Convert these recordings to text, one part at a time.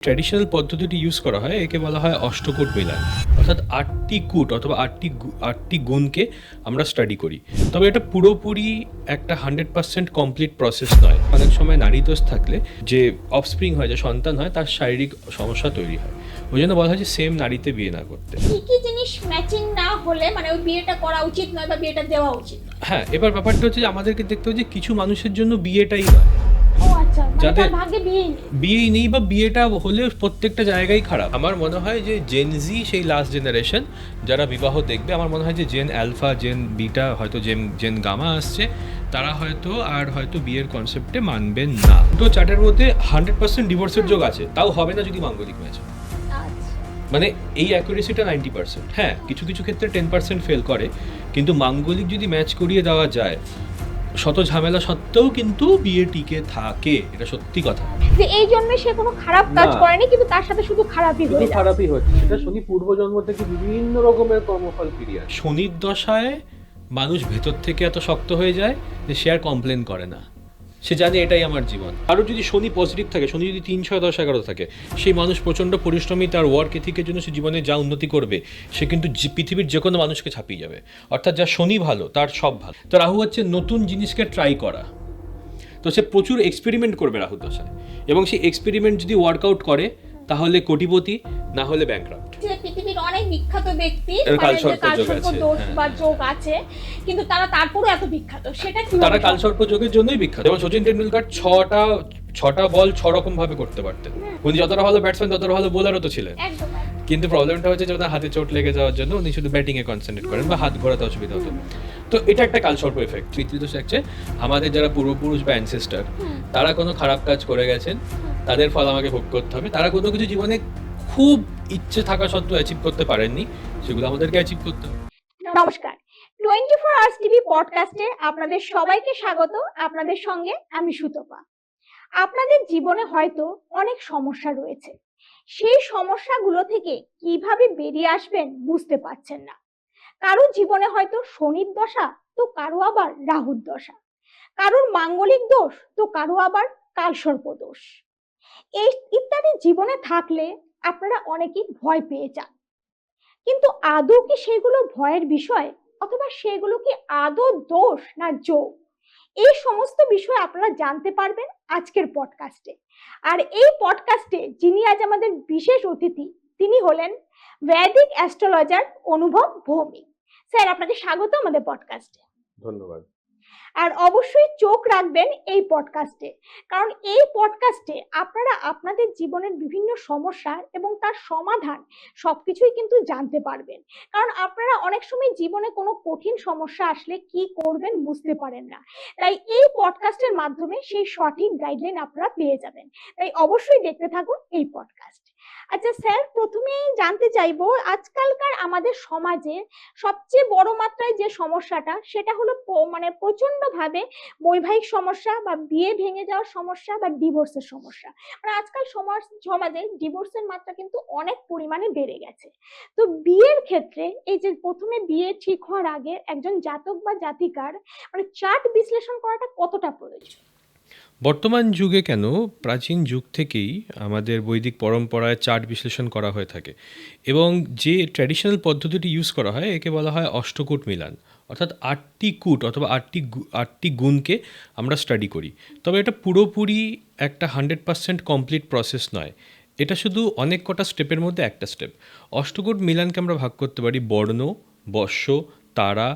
Traditional পদ্ধতিটি use করা হয়, একে বলা হয় অষ্টকূট মিলান, অর্থাৎ 8টি কূট অথবা 8টি গুণকে আমরা স্টাডি করি। তবে এটা পুরোপুরি একটা 100% কমপ্লিট প্রসেস নয়। অনেক সময় নারী দোষ থাকলে যে অফস্প্রিং হয়, যে সন্তান হয়, তার শারীরিক সমস্যা তৈরি হয়। ওই জন্য বলা হয় যে সেম নারীতে বিয়ে না করতে। কি কি জিনিস ম্যাচিং না হলে মানে ওই বিয়েটা করা উচিত নয় বা বিয়েটা দেওয়া উচিত নয়? হ্যাঁ, এবার ব্যাপারটা হচ্ছে যে আমাদেরকে দেখতে হবে যে কিছু মানুষের জন্য বিয়েটাই নয়, ও আচ্ছা, মানে যাদের তার ভাগ্যে বিয়েই নেই। বিয়েই নেই বা বিয়েটা হলে প্রত্যেকটা জায়গায় খারাপ। আমার মনে হয় যে জেন জি সেই লাস্ট জেনারেশন যারা বিবাহ দেখবে, আমার মনে হয় যে জেন অ্যালফা, জেন বিটা, হয়তো জেন গামা আসছে, তারা হয়তো বিয়ের কনসেপ্টে মানবেন না। তো চার্টের মধ্যে 100% ডিভোর্সের যোগ আছে, তাও হবে না যদি মাঙ্গলিক ম্যাচ হয়। আচ্ছা, মানে এই অ্যাকুরেসিটা 90%। হ্যাঁ, কিছু কিছু ক্ষেত্রে 10% ফেল করে, কিন্তু মাঙ্গলিক যদি ম্যাচ করিয়ে দেওয়া যায়, শত ঝামেলা সত্ত্বেও কিন্তু বিয়ে টিকে থাকে, এটা সত্যি কথা। যে এই জন্মে সে কোনো খারাপ কাজ না। করেনি, কিন্তু তার সাথে শুধু খারাপই শুধু হয়ে যায়। খারাপই হচ্ছে। এটা শনি পূর্বজন্ম থেকে বিভিন্ন রকমের কর্মফল ফিরিয়ে আসে। শনির দশায় মানুষ ভেতর থেকে এত শক্ত হয়ে যায় যে সে আর কমপ্লেন করে না, সে জানে এটাই আমার জীবন। আরও যদি শনি পজিটিভ থাকে, শনি যদি 3, 6, 10, 11 থাকে, সেই মানুষ প্রচণ্ড পরিশ্রমী, তার ওয়ার্ক এথিকের জন্য সে জীবনে যা উন্নতি করবে, সে কিন্তু পৃথিবীর যে কোনো মানুষকে ছাপিয়ে যাবে। অর্থাৎ যা শনি ভালো, তার সব ভালো। তো রাহু হচ্ছে নতুন জিনিসকে ট্রাই করা, তো সে প্রচুর এক্সপেরিমেন্ট করবে রাহু দশায়, এবং সেই এক্সপেরিমেন্ট যদি ওয়ার্কআউট করে তাহলে কোটিপতি, না হলে ব্যাংক্রাফট। যে পৃথিবীর অনেক বিখ্যাত ব্যক্তি এর মানে কালসর্প যে কালসর্প যোগ আছে, দোষ হ্যাঁ। বা যোগ আছে, কিন্তু তারপরও এত বিখ্যাত, সেটা কি? তারা কালসর্প যোগের জন্যই বিখ্যাত। যেমন সচিন টেন্ডুলকার ছটা বল 6 রকম ভাবে করতে পারতেন। উনি যতটা ভালো ব্যাটসম্যান, ততটা ভালো বোলারও তো ছিলেন। একদম। কিন্তু প্রবলেমটা হচ্ছে যে ওনার হাতে চোট লেগে যাওয়ার জন্য উনি শুধু ব্যাটিং এ কনসেন্ট্রেট করেন বা হাত ঘোরাতে অসুবিধা হতো। তো এটা একটা কালসর্প এফেক্ট। পিতৃদোষ হচ্ছে আমাদের যারা পূর্বপুরুষ বা অ্যানসেস্টার, তারা কোনো খারাপ কাজ করে গেছেন, তাদের ফল আমাকে ভোগ করতে হবে। তারা কোনো কিছু জীবনে খুব ইচ্ছে থাকা সত্ত্বেও অ্যাচিভ করতে পারেননি, সেগুলো আমাদেরকে অ্যাচিভ করতে হবে। নমস্কার, 24 আওয়ার্স টিভি পডকাস্টে আপনাদের সবাইকে স্বাগত। আপনাদের সঙ্গে আমি সুতপা। আপনাদের জীবনে হয়তো অনেক সমস্যা রয়েছে, সেই সমস্যাগুলো থেকে কিভাবে বেরিয়ে আসবেন বুঝতে পারছেন না। কারো জীবনে হয়তো শনির দশা, তো কারো আবার রাহুর দশা, কারোর মাঙ্গলিক দোষ, তো কারো আবার কালসর্প দোষ। এই ইত্যাদি জীবনে থাকলে আপনারা অনেকেই ভয় পেয়ে যান, কিন্তু আদৌ কি সেগুলো ভয়ের বিষয়, অথবা সেগুলো কি আদৌ দোষ না যোগ? এই সমস্ত বিষয় আপনারা জানতে পারবেন আজকের পডকাস্টে। আর এই পডকাস্টে যিনি আজ আমাদের বিশেষ অতিথি, তিনি হলেন বৈদিক অ্যাস্ট্রোলজার অনুভব ভৌমিক। স্যার, আপনাকে স্বাগত আমাদের পডকাস্টে। ধন্যবাদ। আর অবশ্যই চোখ রাখবেন এই পডকাস্টে, কারণ এই পডকাস্টে আপনারা আপনাদের জীবনের বিভিন্ন সমস্যা এবং তার সমাধান সবকিছুই কিন্তু জানতে পারবেন। কারণ আপনারা অনেক সময় জীবনে কোনো কঠিন সমস্যা আসলে কি করবেন বুঝতে পারেন না, তাই এই পডকাস্টের মাধ্যমে সেই সঠিক গাইডলাইন আপনারা পেয়ে যাবেন। তাই অবশ্যই দেখতে থাকুন এই পডকাস্ট। আচ্ছা স্যার, প্রথমেই জানতে চাইবো, আজকালকার আমাদের সমাজে সবচেয়ে বড় মাত্রায় যে সমস্যাটা, সেটা হলো মানে প্রচন্ড ভাবে বৈবাহিক সমস্যা বা বিয়ে ভেঙে যাওয়ার সমস্যা বা ডিভোর্সের সমস্যা। মানে আজকাল সমাজে ডিভোর্সের মাত্রা কিন্তু অনেক পরিমাণে বেড়ে গেছে। তো বিয়ের ক্ষেত্রে এই যে প্রথমে বিয়ে ঠিক হওয়ার আগে একজন জাতক বা জাতিকার মানে চার্ট বিশ্লেষণ করাটা কতটা প্রয়োজন? বর্তমান যুগে কেন, প্রাচীন যুগ থেকেই আমাদের বৈদিক পরম্পরায় চার্ট বিশ্লেষণ করা হয়ে থাকে, এবং যে ট্র্যাডিশনাল পদ্ধতিটি ইউজ করা হয়, একে বলা হয় অষ্টকূট মিলান, অর্থাৎ 8টি কূট অথবা 8টি গুণকে আমরা স্টাডি করি। তবে এটা পুরোপুরি একটা 100% কমপ্লিট প্রসেস নয়, এটা শুধু অনেক কটা স্টেপের মধ্যে একটা স্টেপ। অষ্টকূট মিলানকে আমরা ভাগ করতে পারি বর্ণ, বর্ষ, তারা,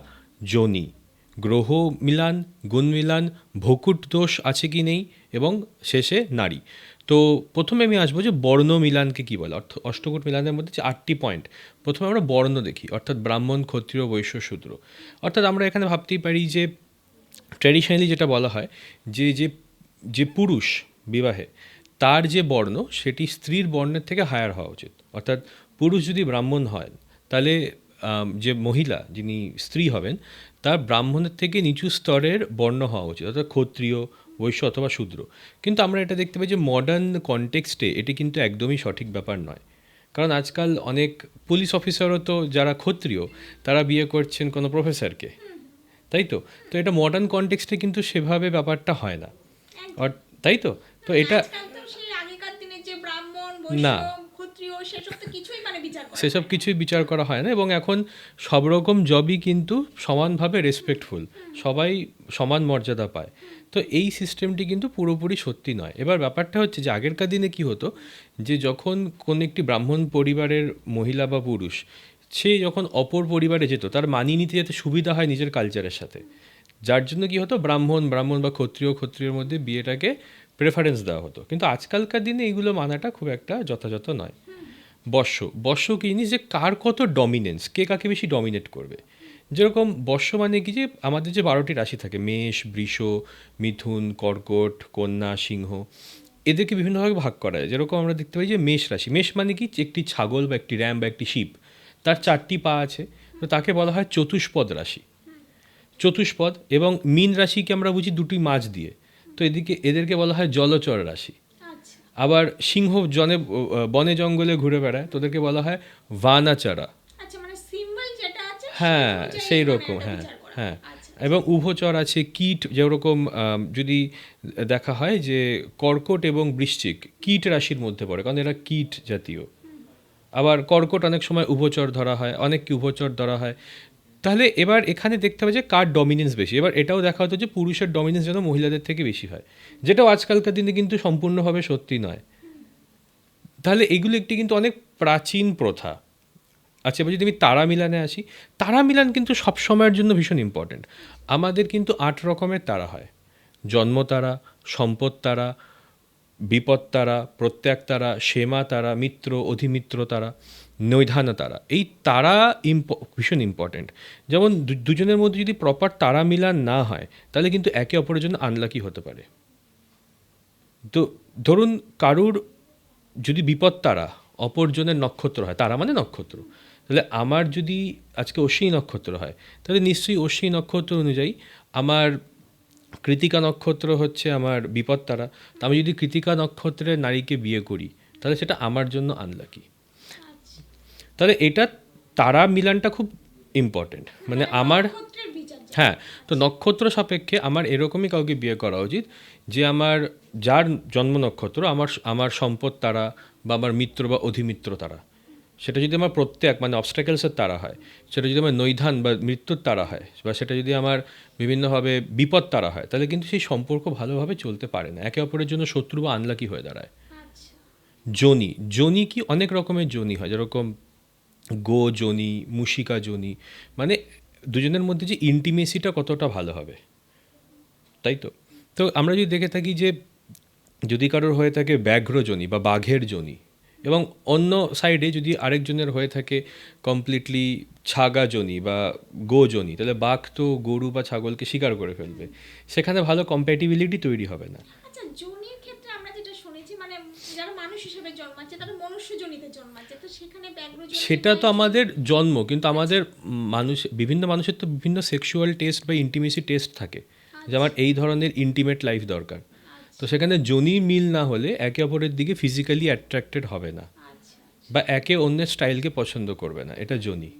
যোনি, গ্রহ মিলান, গুণ মিলান, ভকুট দোষ আছে কি নেই, এবং শেষে নারী। তো প্রথমে আমি আসবো যে বর্ণ মিলানকে কী বলে। অষ্টকূট মিলানের মধ্যে যে 8টি পয়েন্ট, প্রথমে আমরা বর্ণ দেখি, অর্থাৎ ব্রাহ্মণ, ক্ষত্রিয়, বৈশ্য, শূদ্র। অর্থাৎ আমরা এখানে ভাবতেই পারি যে ট্র্যাডিশনালি যেটা বলা হয় যে যে যে পুরুষ বিবাহে তার যে বর্ণ, সেটি স্ত্রীর বর্ণের থেকে হায়ার হওয়া উচিত। অর্থাৎ পুরুষ যদি ব্রাহ্মণ হয়, তাহলে যে মহিলা, যিনি স্ত্রী হবেন, তার ব্রাহ্মণের থেকে নিচু স্তরের বর্ণ হওয়া উচিত, অর্থাৎ ক্ষত্রিয়, বৈশ্য অথবা শূদ্র। কিন্তু আমরা এটা দেখতে পাই যে মডার্ন কনটেক্সটে এটি কিন্তু একদমই সঠিক ব্যাপার নয়। কারণ আজকাল অনেক পুলিশ অফিসারও তো যারা ক্ষত্রিয়, তারা বিয়ে করছেন কোনো প্রফেসরকে, তাই তো। তো এটা মডার্ন কনটেক্সটে কিন্তু সেভাবে ব্যাপারটা হয় না, তাই তো। তো এটা সেই আগেকার দিনে যে ব্রাহ্মণ বৈশ্য না। ক্ষত্রিয় সেসব তো কিছুই মানে বিচার করা সেসব হয় না। কিছুই বিচার করা হয় না, এবং এখন সব রকম জবই কিন্তু সমানভাবে রেসপেক্টফুল, সবাই সমান মর্যাদা পায়। তো এই সিস্টেমটি কিন্তু পুরোপুরি সত্যি নয়। এবার ব্যাপারটা হচ্ছে যে আগেরকার দিনে কি হতো, যে যখন কোন একটি ব্রাহ্মণ পরিবারের মহিলা বা পুরুষ সে যখন অপর পরিবারে যেত, তার মানিয়ে নিতে যাতে সুবিধা হয় নিজের কালচারের সাথে, যার জন্য কি হতো, ব্রাহ্মণ ব্রাহ্মণ বা ক্ষত্রিয়র মধ্যে বিয়েটাকে প্রেফারেন্স দেওয়া হতো। কিন্তু আজকালকার দিনে এইগুলো মানাটা খুব একটা যথাযথ নয়। বর্ষ কি জিনিস, যে কার কত ডমিনেন্স, কে কাকে বেশি ডমিনেট করবে। যেরকম বর্ষ মানে কি, যে আমাদের যে 12টি রাশি থাকে, মেষ, বৃষ, মিথুন, কর্কট, কন্যা, সিংহ, এদেরকে বিভিন্নভাবে ভাগ করা যায়। যেরকম আমরা দেখতে পাই যে মেষ রাশি, মেষ মানে কি, একটি ছাগল বা একটি র্যাম বা একটি শিপ, তার 4টি পা আছে, তো তাকে বলা হয় চতুষ্পদ রাশি। চতুষ্পদ। এবং মীন রাশিকে আমরা বুঝি দুটি মাছ দিয়ে, তো এদেরকে বলা হয় জলচর রাশি। আচ্ছা আবার সিংহ বনে জঙ্গলে ঘুরে বেড়ায়, তোদেরকে বলা হয় ভানাচারা। আচ্ছা, মানে সিম্বল যেটা আছে সেই হ্যাঁ, অনুযায়ী সেই মানে রকম, এটা হ্যাঁ বিচার করা হ্যাঁ। হয়। আচ্ছা এবং উভচর আছে, কীট, যেরকম যদি দেখা হয় যে কর্কট এবং বৃশ্চিক কীট রাশির মধ্যে পড়ে, কারণ এরা কীট জাতীয়। আবার কর্কট অনেক সময় উভচর ধরা হয়, অনেককে উভচর ধরা হয়। তাহলে এবার এখানে দেখতে হবে যে কার ডমিনেন্স বেশি। এবার এটাও দেখা হতো যে পুরুষের ডমিনেন্স যেন মহিলাদের থেকে বেশি হয়, যেটাও আজকালকার দিনে কিন্তু সম্পূর্ণভাবে সত্যি নয়। তাহলে এগুলো একটি কিন্তু অনেক প্রাচীন প্রথা। আচ্ছা, এবার যদি আমি তারা মিলানে আসি, তারা মিলান কিন্তু সব সময়ের জন্য ভীষণ ইম্পর্ট্যান্ট। আমাদের কিন্তু 8 রকমের তারা হয়: জন্ম তারা, সম্পদ তারা, বিপদ তারা, প্রত্যক তারা, সেমা তারা, মিত্র, অধিমিত্র তারা, নৈধানা তারা। এই তারা ভীষণ ইম্পর্ট্যান্ট। যেমন দুজনের মধ্যে যদি প্রপার তারা মিলান না হয়, তাহলে কিন্তু একে অপরের জন্য আনলাকি হতে পারে। তো ধরুন কারুর যদি বিপদ তারা অপরজনের নক্ষত্র হয়, তারা মানে নক্ষত্র, তাহলে আমার যদি আজকে অশ্বিনী নক্ষত্র হয়, তাহলে নিশ্চয়ই অশ্বিনী নক্ষত্র অনুযায়ী আমার কৃতিকা নক্ষত্র হচ্ছে আমার বিপদ তারা। তো আমি যদি কৃতিকা নক্ষত্রের নারীকে বিয়ে করি, তাহলে সেটা আমার জন্য আনলাকি। আচ্ছা, তাহলে এটা তারা মিলানটা খুব ইম্পর্টেন্ট। মানে আমার, নক্ষত্রের বিচার যেটা। হ্যাঁ, তো নক্ষত্র সাপেক্ষে আমার এরকমই কাউকে বিয়ে করা উচিত, যে আমার যার জন্ম নক্ষত্র আমার আমার সম্পদ তারা বা আমার মিত্র বা অধিমিত্র তারা, সেটা যদি আমার প্রত্যেক মানে অবস্ট্যাকেলসের তারা হয়, সেটা যদি আমার নৈধান বা মৃত্যুর তারা হয়, বা সেটা যদি আমার বিভিন্নভাবে বিপদ তারা হয়, তাহলে কিন্তু সেই সম্পর্ক ভালোভাবে চলতে পারে না, একে অপরের জন্য শত্রু বা আনলাকি হয়ে দাঁড়ায়। আচ্ছা যোনি, যোনি কি অনেক রকমের যোনি হয়, যেরকম গো যোনি, মুশিকা যোনি, মানে দুজনের মধ্যে যে ইন্টিমেসিটা কতটা ভালো হবে, তাই তো। তো আমরা যদি দেখে থাকি যে যদি কারোর হয়ে থাকে ব্যাঘ্র যোনি বা বাঘের যোনি, এবং অন্য সাইডে যদি আরেকজনের হয়ে থাকে কমপ্লিটলি ছাগা যোনি বা গো যোনি, তাহলে বাঘ তো গরু বা ছাগলকে শিকার করে ফেলবে, সেখানে ভালো কম্প্যাটিবিলিটি তৈরি হবে না। আচ্ছা, যোনির ক্ষেত্রে আমরা যেটা শুনেছি মানে যারা মানুষ হিসেবে জন্মাচ্ছে তারা মনুষ্য যোনিতে জন্মাচ্ছে, তো সেখানে ব্যাঘ্র যোনি সেটা তো আমাদের জন্ম, কিন্তু আমাদের মানুষ, বিভিন্ন মানুষের তো বিভিন্ন সেক্সুয়াল টেস্ট বা ইন্টিমেসি টেস্ট থাকে, যে আমার এই ধরনের ইন্টিমেট লাইফ দরকার। তো সেখানে যোনি মিল না হলে একে অপরের দিকে ফিজিক্যালি অ্যাট্রাক্টেড হবে না, আচ্ছা বা একে অন্যের স্টাইলকে পছন্দ করবে না, এটা যোনি।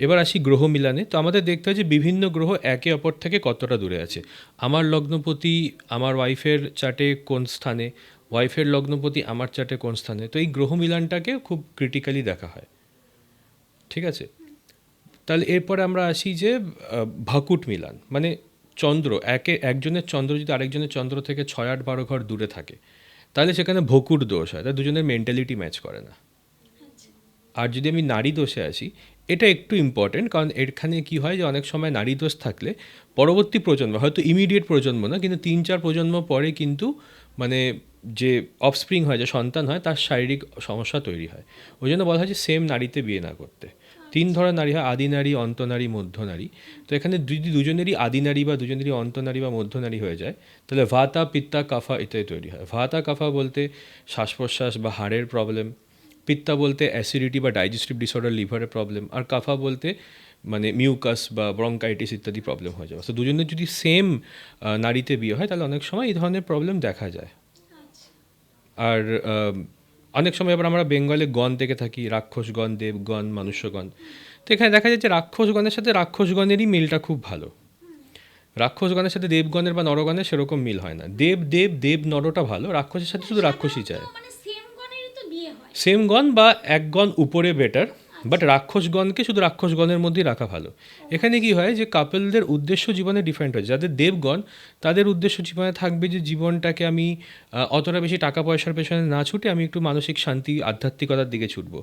এবার আসি গ্রহ মিলানে। তো আমাদের দেখতে হয় যে বিভিন্ন গ্রহ একে অপর থেকে কতটা দূরে আছে। আমার লগ্নপতি আমার ওয়াইফের চার্টে কোন স্থানে, ওয়াইফের লগ্নপতি আমার চার্টে কোন স্থানে, তো এই গ্রহ মিলানটাকে খুব ক্রিটিক্যালি দেখা হয়। ঠিক আছে, তাহলে এরপরে আমরা আসি যে ভাকুট মিলান, মানে চন্দ্র একজনের চন্দ্র যদি আরেকজনের চন্দ্র থেকে 6, 8, 12 ঘর দূরে থাকে, তাহলে সেখানে ভকুট দোষ হয়, তাহলে দুজনের মেন্টালিটি ম্যাচ করে না। আচ্ছা আর যদি আমি নারী দোষে আসি, এটা একটু ইম্পর্টেন্ট, কারণ এখানে কি হয় যে অনেক সময় নারী দোষ থাকলে পরবর্তী প্রজন্ম, হয়তো ইমিডিয়েট প্রজন্ম না, কিন্তু 3, 4 প্রজন্ম পরে কিন্তু মানে যে অফস্প্রিং হয়, যে সন্তান হয়, তার শারীরিক সমস্যা তৈরি হয়। ওই জন্য বলা হয় যে সেম নারীতে বিয়ে না করতে। 3 ধরনের নারী হয়: আদি নারী, অন্ত নারী, মধ্য নারী। তো এখানে যদি দুজনেরই আদি নারী বা দুজনেরই অন্ত নারী বা মধ্য নারী হয়ে যায়, তাহলে ভাতা, পিত্তা, কাফা ইত্যাদি তৈরি হয়। ভাতা কাফা বলতে শ্বাস প্রশ্বাস বা হাড়ের প্রবলেম, পিত্তা বলতে অ্যাসিডিটি বা ডাইজেস্টিভ ডিসঅর্ডার, লিভারের প্রবলেম, আর কাফা বলতে মানে মিউকাস বা ব্রঙ্কাইটিস ইত্যাদি প্রবলেম হয়ে যাবে। তো দুজনের যদি সেম নারীতে বিয়ে হয়, তাহলে অনেক সময় এই ধরনের প্রবলেম দেখা যায়। আচ্ছা আর অনেক সময় আবার আমরা বেঙ্গলে গণ দেখে থাকি: রাক্ষসগণ, দেবগণ, মানুষ্যগণ। তো এখানে দেখা যাচ্ছে রাক্ষসগণের সাথে রাক্ষসগণেরই মিলটা খুব ভালো। রাক্ষসগণের সাথে দেবগণের বা নরগণের সেরকম মিল হয় না। দেব দেব দেব নরটা ভালো, রাক্ষসের সাথে শুধু রাক্ষসই চায়। মানে সেম গণের বিয়ে হয়। সেম গণ বা এক গণ উপরে বেটার, বাট রাক্ষসগণকে শুধু রাক্ষসগণের মধ্যেই রাখা ভালো। এখানে কি হয় যে কাপলদের উদ্দেশ্য জীবনে ডিফারেন্ট হয়। যাদের দেবগণ, তাদের উদ্দেশ্য জীবনে থাকবে যে জীবনটাকে আমি অতটা বেশি টাকা পয়সার পেছনে না ছুটে আমি একটু মানসিক শান্তি আধ্যাত্মিকতার দিকে ছুটবো।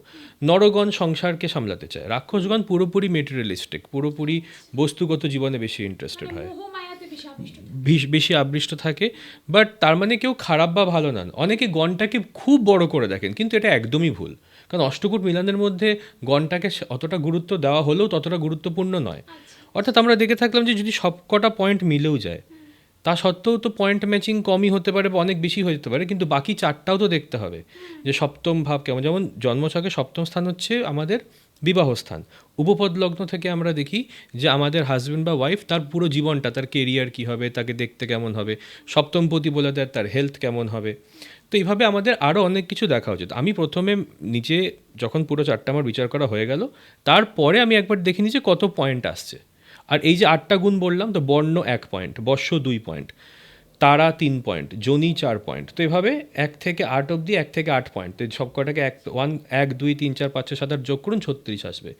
নরগণ সংসারকে সামলাতে চায়, রাক্ষসগণ পুরোপুরি মেটেরিয়ালিস্টিক, পুরোপুরি বস্তুগত জীবনে বেশি ইন্টারেস্টেড হয়, মোহ মায়াতে বেশি আবিষ্ট থাকে। বেশি আবৃষ্ট থাকে। বাট তার মানে কেউ খারাপ বা ভালো নন। অনেকে গণটাকে খুব বড় করে দেখেন, কিন্তু এটা একদমই ভুল। কারণ অষ্টকূট মিলনের মধ্যে গণটাকে অতটা গুরুত্ব দেওয়া হলেও ততটা গুরুত্বপূর্ণ নয়। অর্থাৎ আমরা দেখে থাকলাম যে যদি সব কটা পয়েন্ট মিলেও যায়, তা সত্ত্বেও তো পয়েন্ট ম্যাচিং কমই হতে পারে বা অনেক বেশি হয়ে যেতে পারে, কিন্তু বাকি চারটাও তো দেখতে হবে যে সপ্তম ভাব কেমন। যেমন জন্মছকে সপ্তম স্থান হচ্ছে আমাদের বিবাহ স্থান। উপপদ লগ্ন থেকে আমরা দেখি যে আমাদের হাজব্যান্ড বা ওয়াইফ তার পুরো জীবনটা, তার কেরিয়ার কী হবে, তাকে দেখতে কেমন হবে, সপ্তমপতি বলে দেয় তার হেলথ কেমন হবে। তো এইভাবে আমাদের আরও অনেক কিছু দেখা উচিত। আমি প্রথমে নিচে যখন পুরো চারটা আমার বিচার করা হয়ে গেল, তারপরে আমি একবার দেখে নিই যে কত পয়েন্ট আসছে। আর এই যে 8টা গুণ বললাম, তো বর্ণ 1 পয়েন্ট, বর্ষ 2 পয়েন্ট, তারা 3 পয়েন্ট, যোনি 4 পয়েন্ট। তো এভাবে 1 থেকে 8 অবধি 1 থেকে 8 পয়েন্ট। তো সব কটাকে 1 2 3 4 5 6 7 8 যোগ করুন, 36 আসবে।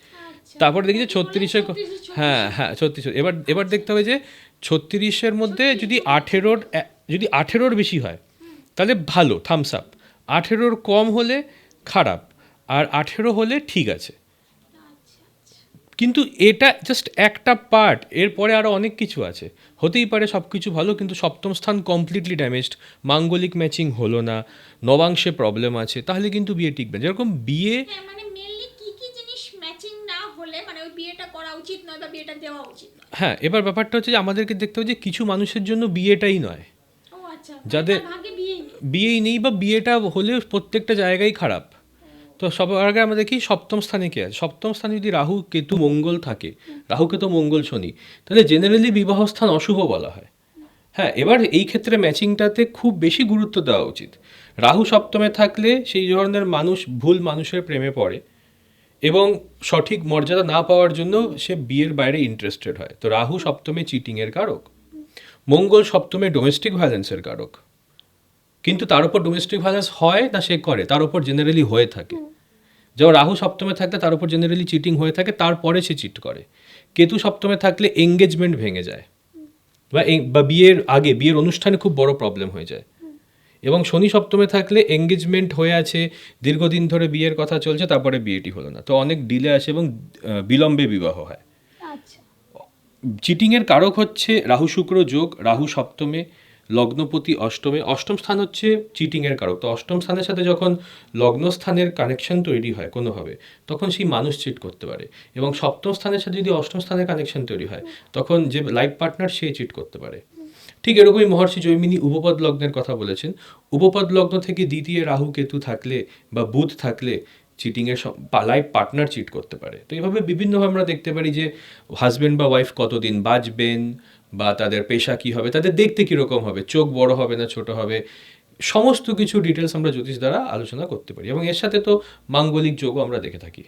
তারপরে দেখি যে 36-এ, হ্যাঁ হ্যাঁ 36। এবার দেখতে হবে যে 36-এর মধ্যে যদি 18-র বেশি হয় তাহলে ভালো, থামস আপ। 18-র কম হলে খারাপ, আর 18 হলে ঠিক আছে। কিন্তু এটা জাস্ট একটা পার্ট, এরপরে আরও অনেক কিছু আছে। হতেই পারে সব কিছু ভালো, কিন্তু সপ্তম স্থান কমপ্লিটলি ড্যামেজড, মাঙ্গলিক ম্যাচিং হলো না, নবাংশে প্রবলেম আছে, তাহলে কিন্তু বিয়ে টিকবে না। যেরকম বিয়ে, মানে মেইনলি কি কি জিনিস ম্যাচিং না হলে মানে ওই বিয়েটা করা উচিত নয় বা বিয়েটা দেওয়া উচিত নয়। হ্যাঁ, এবার ব্যাপারটা হচ্ছে যে আমাদেরকে দেখতে হবে যে কিছু মানুষের জন্য বিয়েটাই নয়, ও আচ্ছা, যাদের ভাগে বিয়ে নেই। বিয়েই নেই বা বিয়েটা হলেও প্রত্যেকটা জায়গায় খারাপ। তো সবার আগে আমরা দেখি সপ্তম স্থানে কে আছে। সপ্তম স্থানে যদি রাহু কেতু মঙ্গল থাকে, রাহু কেতু মঙ্গল শনি, তাহলে জেনারেলি বিবাহ স্থান অশুভ বলা হয়। হ্যাঁ, এবার এই ক্ষেত্রে ম্যাচিংটাতে খুব বেশি গুরুত্ব দেওয়া উচিত। রাহু সপ্তমে থাকলে সেই ধরনের মানুষ ভুল মানুষের প্রেমে পড়ে এবং সঠিক মর্যাদা না পাওয়ার জন্য সে বিয়ের বাইরে ইন্টারেস্টেড হয়। তো রাহু সপ্তমে চিটিংয়ের কারক, মঙ্গল সপ্তমে ডোমেস্টিক ভায়োলেন্সের কারক। কিন্তু তার উপর ডোমেস্টিক ভায়োলেন্স হয় না সে করে, তার উপর জেনারেলি হয়ে থাকে। যেমন রাহু সপ্তমে থাকলে তার উপর জেনারেলি চিটিং হয়ে থাকে, তারপরে সে চিট করে। কেতু সপ্তমে থাকলে এঙ্গেজমেন্ট ভেঙে যায়, বা বিয়ের আগে বিয়ের অনুষ্ঠানে খুব বড় প্রবলেম হয়ে যায়। এবং শনি সপ্তমে থাকলে এঙ্গেজমেন্ট হয়ে আছে, দীর্ঘদিন ধরে বিয়ের কথা চলছে, তারপরে বিয়েটি হলো না, তো অনেক ডিলে আসে এবং বিলম্বে বিবাহ হয়। আচ্ছা, চিটিংয়ের কারক হচ্ছে রাহু শুক্র যোগ, রাহু সপ্তমে, লগ্নপতি অষ্টমে। অষ্টম স্থান হচ্ছে চিটিংয়ের কারক। তো অষ্টম স্থানের সাথে যখন লগ্নস্থানের কানেকশন তৈরি হয় কোনোভাবে, তখন সেই মানুষ চিট করতে পারে। এবং সপ্তম স্থানের সাথে যদি অষ্টম স্থানের কানেকশন তৈরি হয়, তখন যে লাইফ পার্টনার সে চিট করতে পারে। ঠিক এরকমই মহর্ষি জৈমিনী উপপদ লগ্নের কথা বলেছেন। উপপদ লগ্ন থেকে দ্বিতীয় রাহু কেতু থাকলে বা বুধ থাকলে চিটিংয়ের লাইফ পার্টনার চিট করতে পারে। তো এইভাবে বিভিন্নভাবে আমরা দেখতে পারি যে হাজব্যান্ড বা ওয়াইফ কতদিন বাঁচবেন, বা তাদের পেশা কী হবে, তাদের দেখতে কীরকম হবে, চোখ বড় হবে না ছোট হবে, সমস্ত কিছু ডিটেলস আমরা জ্যোতিষ দ্বারা আলোচনা করতে পারি। এবং এর সাথে তো মাঙ্গলিক যোগও আমরা দেখে থাকি।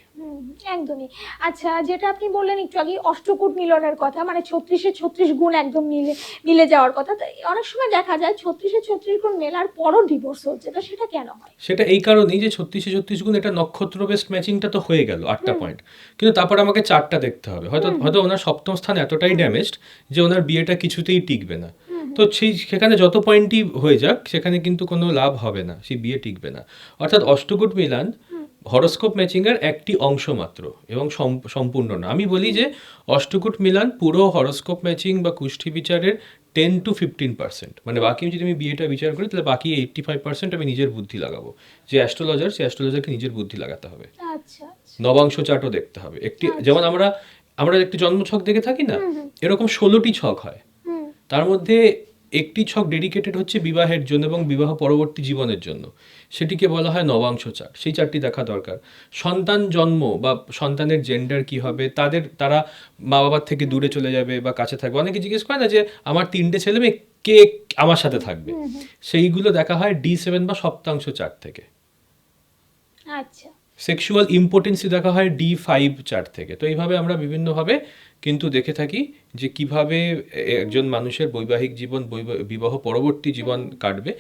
একদমই। আচ্ছা, যেটা আপনি বললেন একটু আগে অষ্টকূট মিলনের কথা, মানে 36-এ 36 গুণ একদম মিলে যাওয়ার কথা, তো অনেক সময় দেখা যায় 36-এ 36 গুণ মেলার পরও ডিভোর্স হচ্ছে, তো সেটা কেন হয়? সেটা এই কারণেই যে 36-এ 36 গুণ, এটা নক্ষত্র বেস্ট ম্যাচিংটা তো হয়ে গেল 8টা পয়েন্ট, কিন্তু তারপর আমাকে 4টা দেখতে হবে। হয়তো ওনার সপ্তম স্থান এতটাই ড্যামেজড যে ওনার বিয়েটা কিছুতেই টিকবে না। তো সেখানে যত পয়েন্টই হয়ে যাক, সেখানে কিন্তু কোনো লাভ হবে না, সেই বিয়ে টিকবে না। অর্থাৎ অষ্টকূট মিলান হরোস্কোপ ম্যাচিংয়ের একটি অংশ মাত্র এবং সম্পূর্ণ না। আমি বলি যে অষ্টকূট মিলান পুরো হরোস্কোপ ম্যাচিং বা কুষ্ঠি বিচারের 10 to 15%। মানে বাকি যদি আমি বিয়েটা বিচার করি, তাহলে বাকি 85% আমি নিজের বুদ্ধি লাগাবো। যে অ্যাস্ট্রোলজার, সে অ্যাস্ট্রোলজারকে নিজের বুদ্ধি লাগাতে হবে। আচ্ছা, নবাংশ চার্টও দেখতে হবে। যেমন আমরা একটি জন্মছক দেখে থাকি না, এরকম 16টি ছক হয়। তার মধ্যে একটি ছক ডেডিকেটেড হচ্ছে বিবাহের জন্য এবং বিবাহ পরবর্তী জীবনের জন্য, সেটিকে বলা হয় নবাংশ চার্ট। সেই চার্টটি দেখা দরকার। সন্তান জন্ম বা সন্তানের জেন্ডার কি হবে, তারা মা বাবার থেকে দূরে চলে যাবে বা কাছে থাকবে। অনেকে জিজ্ঞেস করে না যে আমার 3টে ছেলে মেয়ে, কে আমার সাথে থাকবে, সেইগুলো দেখা হয় D7 বা সপ্তাংশ চার্ট থেকে। আচ্ছা, সেক্সুয়াল ইম্পোর্টেন্সি দেখা হয় D5 চার্ট থেকে। তো এইভাবে আমরা বিভিন্নভাবে কিন্তু দেখে থাকি যে কিভাবে একজন মানুষের বৈবাহিক জীবন বিবাহ পরবর্তী জীবন কাটবে।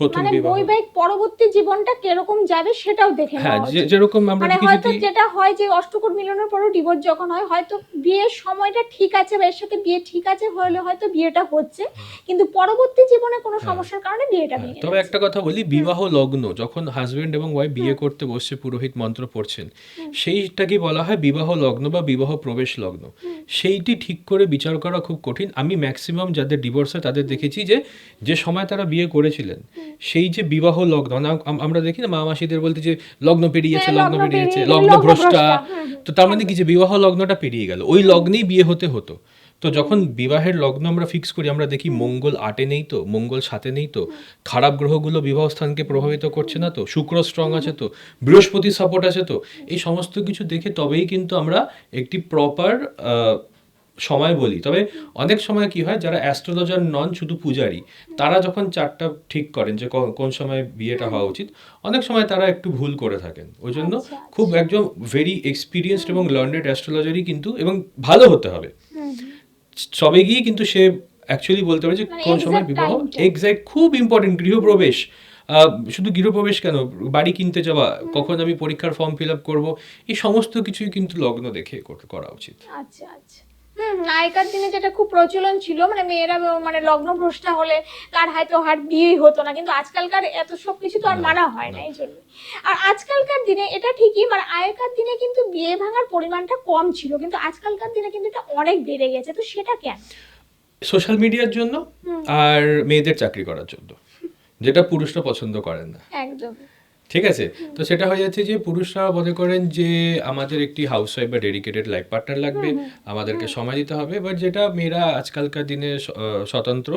প্রথম মানে বিবাহ, বৈবাহিক পরবর্তী জীবনটা কিরকম যাবে সেটাও দেখে হ্যাঁ, নেওয়া উচিত। যেরকম আমরা মানে দেখি হয়তো যদি যেটা হয় যে অষ্টকূট মিলনের পরও ডিভোর্স যখন হয়, হয়তো বিয়ের সময়টা ঠিক আছে বা এর সাথে বিয়ে ঠিক আছে হলে হয়তো বিয়েটা হচ্ছে, কিন্তু পরবর্তী জীবনে কোনো সমস্যার কারণে বিয়েটা হ্যাঁ, ভেঙে তবে যাচ্ছে। একটা কথা বলি, বিবাহ লগ্ন যখন হাজবেন্ড এবং ওয়াইফ বিয়ে করতে বসছে, পুরোহিত মন্ত্র পড়ছেন, সেইটাকে বলা হয় বিবাহ লগ্ন বা বিবাহ প্রবেশ লগ্ন। সেইটি ঠিক করে বিচার করা খুব কঠিন। আমি ম্যাক্সিমাম যাদের ডিভোর্স হয় তাদের দেখেছি যে যে সময় তারা বিয়ে করেছিলেন সেই যে বিবাহ লগ্ন, মানে আমরা দেখি না মা মাসিদের বলতে যে লগ্ন পেরিয়েছে, হ্যাঁ, লগ্ন লগ্ন পেরিয়েছে, পেরিয়ে লগ্ন ভ্রষ্টা। হুম। তো তার মানে কি যে বিবাহ লগ্নটা পেরিয়ে গেল, ওই লগ্নেই বিয়ে হতে হতো। তো যখন বিবাহের লগ্ন আমরা ফিক্স করি, আমরা দেখি মঙ্গল 8-এ নেই তো, মঙ্গল 7-এ নেই তো, খারাপ গ্রহগুলো বিবাহ স্থানকে প্রভাবিত করছে না তো, শুক্র স্ট্রং আছে তো, বৃহস্পতি সাপোর্ট আছে তো, এই সমস্ত কিছু দেখে তবেই কিন্তু আমরা একটি প্রপার সময় বলি। তবে অনেক সময় কি হয়, যারা অ্যাস্ট্রোলজার নন, শুধু পূজারি, তারা যখন চারটা ঠিক করেন যে কোন সময় বিয়েটা হওয়া উচিত, অনেক সময় তারা একটু ভুল করে থাকেন। ওই জন্য আচ্ছা, খুব একজন ভেরি এক্সপিরিয়েন্সড এবং লার্নেড অ্যাস্ট্রোলজারই কিন্তু, এবং ভালো হতে হবে, সবে গিয়ে কিন্তু সে অ্যাকচুয়ালি বলতে পারে যে মানে কোন সময় exact বিবাহ। time টা। এক্স্যাক্ট, খুব ইম্পর্টেন্ট। গৃহপ্রবেশ, শুধু গৃহপ্রবেশ কেন, বাড়ি কিনতে যাওয়া, কখন আমি পরীক্ষার ফর্ম ফিল আপ করবো, এই সমস্ত কিছুই কিন্তু লগ্ন দেখে করা উচিত। আচ্ছা আচ্ছা। আগেকার দিনে যেটা খুব প্রচলন ছিল, মানে মেয়েরা মানে লগ্ন ভ্রষ্টা হলে তার হয়তো আর বিয়েই হতো না, কিন্তু আজকালকার এত সব কিছু তো আর মানা হয় না এই জন্য। আর আজকালকার দিনে এটা ঠিকই, মানে আগেকার দিনে কিন্তু বিয়ে ভাঙার পরিমাণটা কম ছিল, কিন্তু আজকালকার দিনে কিন্তু এটা অনেক বেড়ে গেছে, তো সেটা কেন? সোশ্যাল মিডিয়ার জন্য আর মেয়েদের চাকরি করার জন্য, যেটা পুরুষরা পছন্দ করেন না। একদম। ঠিক আছে, তো সেটা হয়ে যাচ্ছে যে পুরুষরা মনে করেন যে আমাদের একটি হাউসওয়াইফ বা ডেডিকেটেড লাইফ পার্টনার লাগবে, আমাদেরকে সময় দিতে হবে, বাট যেটা মেয়েরা আজকালকার দিনে স্বতন্ত্র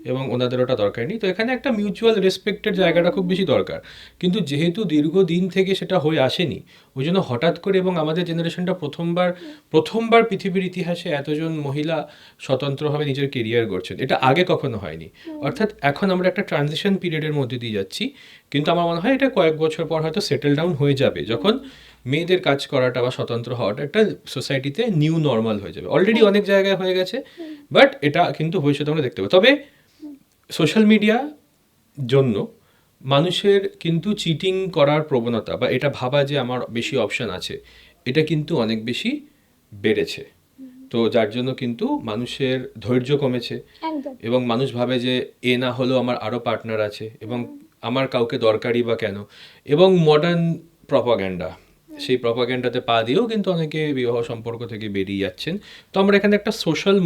এবং ওনাদের ওটা দরকার নেই। তো এখানে একটা মিউচুয়াল রেসপেক্টের জায়গাটা খুব বেশি দরকার, কিন্তু যেহেতু দীর্ঘদিন থেকে সেটা হয়ে আসেনি, ওই জন্য হঠাৎ করে, এবং আমাদের জেনারেশনটা প্রথমবার পৃথিবীর ইতিহাসে এতজন মহিলা স্বতন্ত্রভাবে নিজের কেরিয়ার গড়ছেন, এটা আগে কখনো হয়নি। অর্থাৎ এখন আমরা একটা ট্রানজিশন পিরিয়ডের মধ্যে দিয়ে যাচ্ছি, কিন্তু আমার মনে হয় এটা কয়েক বছর পর হয়তো সেটেল ডাউন হয়ে যাবে, যখন মেয়েদের কাজ করাটা বা স্বতন্ত্র হওয়াটা একটা সোসাইটিতে নিউ নর্মাল হয়ে যাবে। অলরেডি অনেক জায়গায় হয়ে গেছে, বাট এটা কিন্তু ভবিষ্যতে আমরা দেখতে পাবো। তবে সোশ্যাল মিডিয়া জন্য মানুষের কিন্তু চিটিং করার প্রবণতা বা এটা ভাবা যে আমার বেশি অপশন আছে, এটা কিন্তু অনেক বেশি বেড়েছে। তো যার জন্য কিন্তু মানুষের ধৈর্য কমেছে, একদম। এবং মানুষ ভাবে যে এ না হলেও আমার আরও পার্টনার আছে, এবং আমার কাউকে দরকারই বা কেন। এবং মডার্ন প্রপাগ্যান্ডা, সেই প্রপাগ্যান্ডাতে পা দিয়েও কিন্তু অনেকে বিবাহ সম্পর্ক থেকে বেরিয়ে যাচ্ছেন। তো আমরা এখানে একটা সোশ্যাল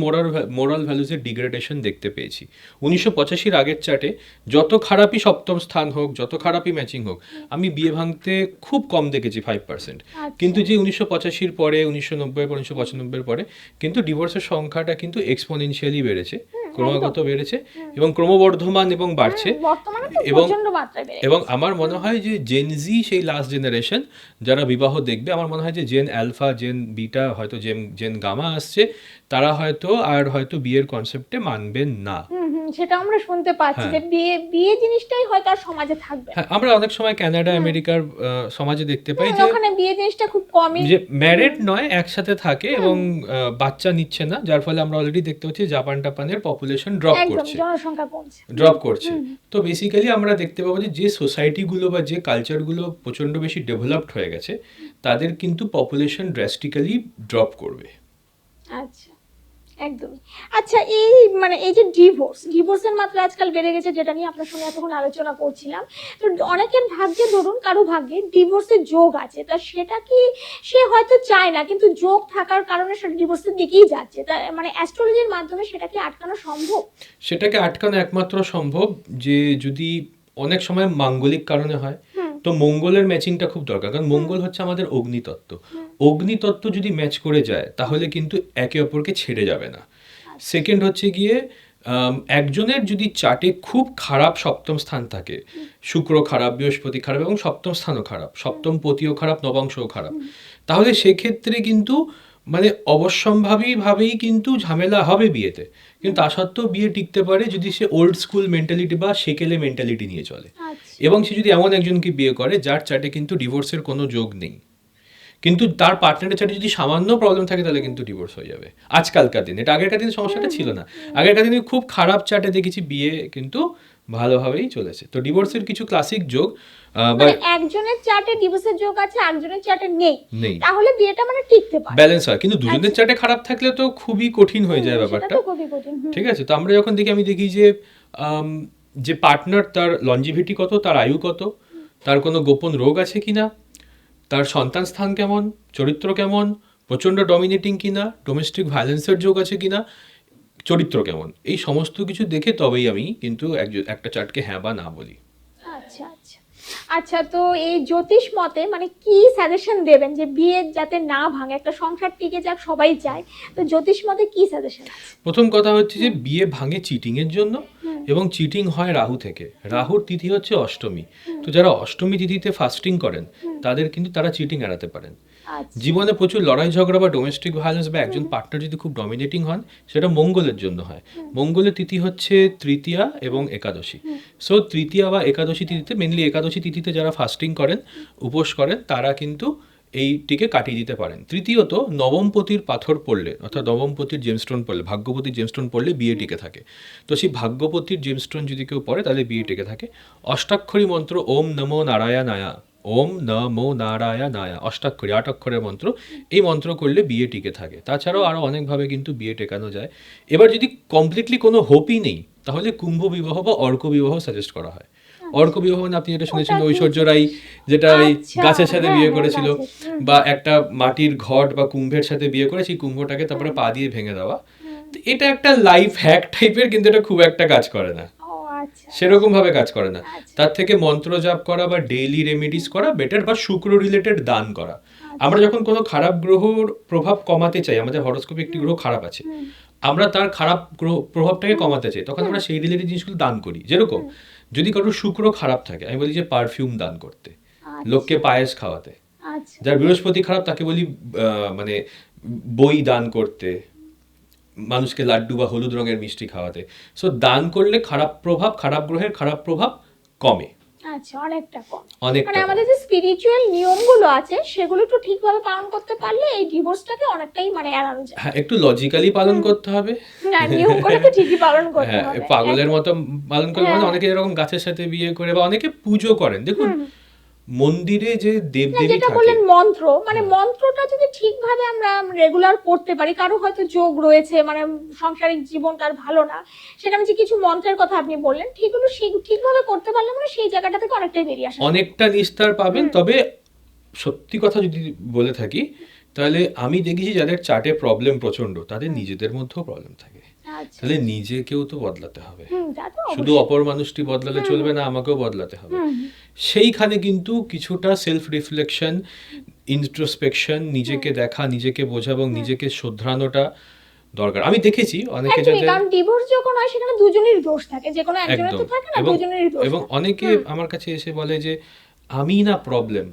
মোরাল ভ্যালুজের ডিগ্রেডেশন দেখতে পেয়েছি। 1985-র আগের চার্টে যত খারাপই সপ্তম স্থান হোক, যত খারাপই ম্যাচিং হোক, আমি বিয়ে ভাঙতে খুব কম দেখেছি, 5%। কিন্তু যে 1985-র পরে, 1990-এর পর, 1995-এর পরে কিন্তু ডিভোর্সের সংখ্যাটা কিন্তু এক্সপোনেনশিয়ালি বেড়েছে, ক্রমাগত বেড়েছে এবং ক্রমবর্ধমান এবং বাড়ছে। বর্তমানে তো এবং প্রচন্ড মাত্রায় বেড়ে এবং গেছে। আমার মনে হয় যে জেন জি সেই লাস্ট জেনারেশন যারা বিবাহ দেখবে, আমার মনে হয় যে জেন অ্যালফা, জেন বিটা, হয়তো জেন গামা আসছে, তারা হয়তো বিয়ের কনসেপ্টে মানবেন না। সেটা আমরা শুনতে পাচ্ছি যে বিয়ে জিনিসটাই হয়তো আর সমাজে থাকবে না। হ্যাঁ, আমরা অনেক সময় কানাডা, আমেরিকার সমাজে দেখতে পাই যে ওখানে বিয়ে জিনিসটা খুব কমই, যে ম্যারিড নয়, একসাথে থাকে এবং বাচ্চা নিচ্ছে না, যার ফলে আমরা অলরেডি দেখতে পাচ্ছি জাপানের পপুলেশন একদম জনসংখ্যা কমছে। ড্রপ করছে। তো বেসিক্যালি আমরা দেখতে পাবো যে সোসাইটিগুলো বা যে কালচারগুলো প্রচণ্ড বেশি ডেভেলপড হয়ে গেছে, তাদের কিন্তু পপুলেশন ড্রাস্টিক্যালি ড্রপ করবে। আচ্ছা, একদমই। আচ্ছা, এই মানে এই যে ডিভোর্সের মাত্রা আজকাল বেড়ে গেছে, যেটা নিয়ে আপনার সঙ্গে এতক্ষণ আলোচনা করছিলাম, তো অনেকের ভাগ্যে, ধরুন কারো ভাগ্যে ডিভোর্সের যোগ আছে, তা সেটা কি সে হয়তো চায় না, কিন্তু যোগ থাকার কারণে সেটা ডিভোর্সের দিকেই যাচ্ছে, তা মানে অ্যাস্ট্রোলজির মাধ্যমে সেটা কি আটকানো সম্ভব? সেটাকে আটকানো একমাত্র সম্ভব যে যদি অনেক সময় মাঙ্গলিক কারণে হয়, তো মঙ্গলের ম্যাচিংটা খুব দরকার, কারণ মঙ্গল হচ্ছে আমাদের অগ্নিতত্ত্ব। অগ্নিতত্ত্ব যদি ম্যাচ করে যায় তাহলে কিন্তু একে অপরকে ছেড়ে যাবে না। সেকেন্ড হচ্ছে গিয়ে একজনের যদি চার্টে খুব খারাপ সপ্তম স্থান থাকে, শুক্র খারাপ, বৃহস্পতি খারাপ এবং সপ্তম স্থানও খারাপ, সপ্তম পতিও খারাপ, নবাংশও খারাপ, তাহলে সেক্ষেত্রে কিন্তু মানে অবশ্যম্ভাবীভাবেই কিন্তু ঝামেলা হবে বিয়েতে। কিন্তু তা সত্ত্বেও বিয়ে টিকতে পারে যদি সে ওল্ড স্কুল মেন্টালিটি বা সেকেলে মেন্টালিটি নিয়ে চলে, এবং সে যদি এমন একজনকে বিয়ে করে যার চার্টে কিন্তু ডিভোর্সের কোনো যোগ নেই। কিন্তু তার পার্টনারের সাথে যদি সামান্য প্রবলেম থাকে তাহলে কিন্তু ডিভোর্স হয়ে যাবে আজকালকার দিনে। এটা আগেরকার দিনে সমস্যাটা ছিল না। আগেরকার দিনে খুব খারাপ চাটে দেখেছি বিয়ে কিন্তু ভালোভাবেই চলেছে। তো ডিভোর্সের কিছু ক্লাসিক যোগ বা মানে একজনের চার্টে ডিভোর্সের যোগ আছে, একজনের চার্টে নেই, নেই, তাহলে বিয়েটা মানে টিকতে পারে, ব্যালেন্স হয়। কিন্তু দুজনের আচ্ছা। চাটে খারাপ থাকলে তো খুবই কঠিন হয়ে যায় সেটা ব্যাপারটা। তো খুবই কঠিন। ঠিক আছে, তো আমরা যখন দেখি, আমি দেখি যে আম, যে পার্টনার তার লঞ্জিভিটি কত, তার আয়ু কত, তার কোনো গোপন রোগ আছে কিনা, তার সন্তান স্থান কেমন, চরিত্র কেমন, প্রচণ্ড ডমিনেটিং কিনা, ডোমেস্টিক ভায়োলেন্সের যোগ আছে কিনা, চরিত্র কেমন, এই সমস্ত কিছু দেখে তবেই আমি কিন্তু একটা চার্টকে হ্যাঁ বা না বলি। আচ্ছা আচ্ছা আচ্ছা, তো এই জ্যোতিষ মতে মানে কি সাজেশন দেবেন যে বিয়ে যাতে না ভাঙে, একটা সংসার টিকে যাক সবাই চায়, তো জ্যোতিষ মতে কি সাজেশন আছে? প্রথম কথা হচ্ছে যে বিয়ে ভাঙে চিটিং এর জন্য, এবং চিটিং হয় রাহু থেকে। রাহুর তিথি হচ্ছে অষ্টমী। তো যারা অষ্টমী তিথিতে ফাস্টিং করেন তাদের কিন্তু তারা চিটিং এড়াতে পারেন। আচ্ছা জীবনে প্রচুর লড়াই ঝগড়া বা ডোমেস্টিক ভায়োলেন্স বা একজন পার্টনার যদি খুব ডমিনেটিং হন, সেটা মঙ্গলের জন্য হয়। মঙ্গলের তিথি হচ্ছে তৃতীয়া এবং একাদশী। সো তৃতীয়া বা একাদশী তিথিতে, মেনলি একাদশী তিথিতে যারা ফাস্টিং করেন, উপোস করেন, তারা কিন্তু এইটিকে কাটিয়ে দিতে পারেন। তৃতীয়ত, নবমপতির পাথর পড়লে, অর্থাৎ নবমপতির জেমস্টোন পড়লে, ভাগ্যপতির জেমস্টোন পড়লে বিয়ে টিকে থাকে। তো সেই ভাগ্যপতির জেমস্টোন যদি কেউ পড়ে তাহলে বিয়ে টিকে থাকে। অষ্টাক্ষরী মন্ত্র ওম নমো নারায়ণায়া, ওম নমো নারায়ণায়া, অষ্টাক্ষরী 8 অক্ষরের মন্ত্র, এই মন্ত্র করলে বিয়ে টিকে থাকে। তাছাড়াও আরও অনেকভাবে কিন্তু বিয়ে টেকানো যায়। এবার যদি কমপ্লিটলি কোনো হোপই নেই, তাহলে কুম্ভ বিবাহ বা অর্ক বিবাহ সাজেস্ট করা হয়। অর্ক বিবাহ মানে আপনি যেটা শুনেছেন, ওটা কি? ঐশ্বর্য রাই যেটা ওই আচ্ছা, গাছের সাথে হ্যাঁ, বিয়ে হ্যাঁ, করেছিল, গাছের, বা একটা মাটির ঘট বা কুম্ভের সাথে বিয়ে করে সেই কুম্ভটাকে তারপরে পা দিয়ে ভেঙে দেওয়া। তো এটা একটা লাইফ হ্যাক টাইপের, কিন্তু এটা খুব একটা কাজ করে না, ও আচ্ছা সেরকম ভাবে কাজ করে না। আচ্ছা তার থেকে মন্ত্র জাপ করা বা ডেইলি রেমেডিস করা বেটার, বা শুক্র রিলেটেড দান করা। আমরা যখন কোনো খারাপ গ্রহর প্রভাব কমাতে চাই, আমাদের হরোস্কোপে একটি গ্রহ খারাপ আছে, আমরা তার খারাপ গ্রহ প্রভাবটাকে কমাতে চাই, তখন আমরা সেই রিলেটেড জিনিসগুলো দান করি। যেরকম যদি কারোর শুক্র খারাপ থাকে, আমি বলি যে পারফিউম দান করতে, লোককে পায়েস খাওয়াতে। আচ্ছা যার বৃহস্পতি খারাপ তাকে বলি মানে বই দান করতে, মানুষকে লাড্ডু বা হলুদ রঙের মিষ্টি খাওয়াতে। সো দান করলে খারাপ প্রভাব, খারাপ গ্রহের খারাপ প্রভাব কমে, আচ্ছা, অনেকটা কম। অনেকটা মানে কমে। আমাদের যে স্পিরিচুয়াল নিয়মগুলো আছে সেগুলো একটু ঠিকভাবে পালন করতে পারলে এই ডিভোর্সটাকে অনেকটাই মানে এড়ানো যায়। হ্যাঁ, একটু লজিক্যালি পালন করতে হবে। না, নিয়মগুলো তো ঠিকই পালন করতে হ্যাঁ, হবে। পাগলের মতো পালন করলে মানে হ্যাঁ। অনেকে এরকম গাছের সাথে বিয়ে করে, বা অনেকে পুজো করেন। দেখুন, মন্দিরে যে না, দেবদেবী যেটা থাকে, বললেন মন্ত্র, মানে মন্ত্রটা যদি ঠিকভাবে আমরা রেগুলার করতে পারি, কারো হয়তো যোগ রয়েছে মানে সাংসারিক জীবনটা আর ভালো না, সেটা আমি যে কিছু মন্ত্রের কথা আপনি বললেন, ঠিকগুলো ঠিকভাবে করতে পারলে মানে সেই জায়গাটা থেকে অনেকটাই বেরিয়ে আসা। অনেকটা নিস্তার পাবেন। তবে সত্যি কথা যদি বলে থাকি, তাহলে আমি দেখেছি যাদের চার্টে প্রবলেম প্রচন্ড, তাদের নিজেদের মধ্যেও প্রবলেম থাকে। আচ্ছা, তাহলে নিজেকেও তো বদলাতে হবে। তা তো শুধু অবশ্যই। অপর মানুষটি বদলালে চলবে না, আমাকেও বদলাতে হবে। হুম, সেইখানে কিন্তু কিছুটা সেলফ রিফ্লেকশন, ইন্ট্রোস্পেকশন, নিজেকে দেখা, নিজেকে বোঝা এবং নিজেকে শোধরানোটা দরকার। আমি দেখেছি অনেকে একদমই, যাদের কারণ ডিভোর্স যখন হয় সেখানে দুজনেরই দোষ থাকে, যে কোনো একজনের একদম, তো থাকে না, এবং দুজনেরই দোষ এবং থাকে। অনেকে আমার কাছে এসে বলে যে আমি না প্রবলেম,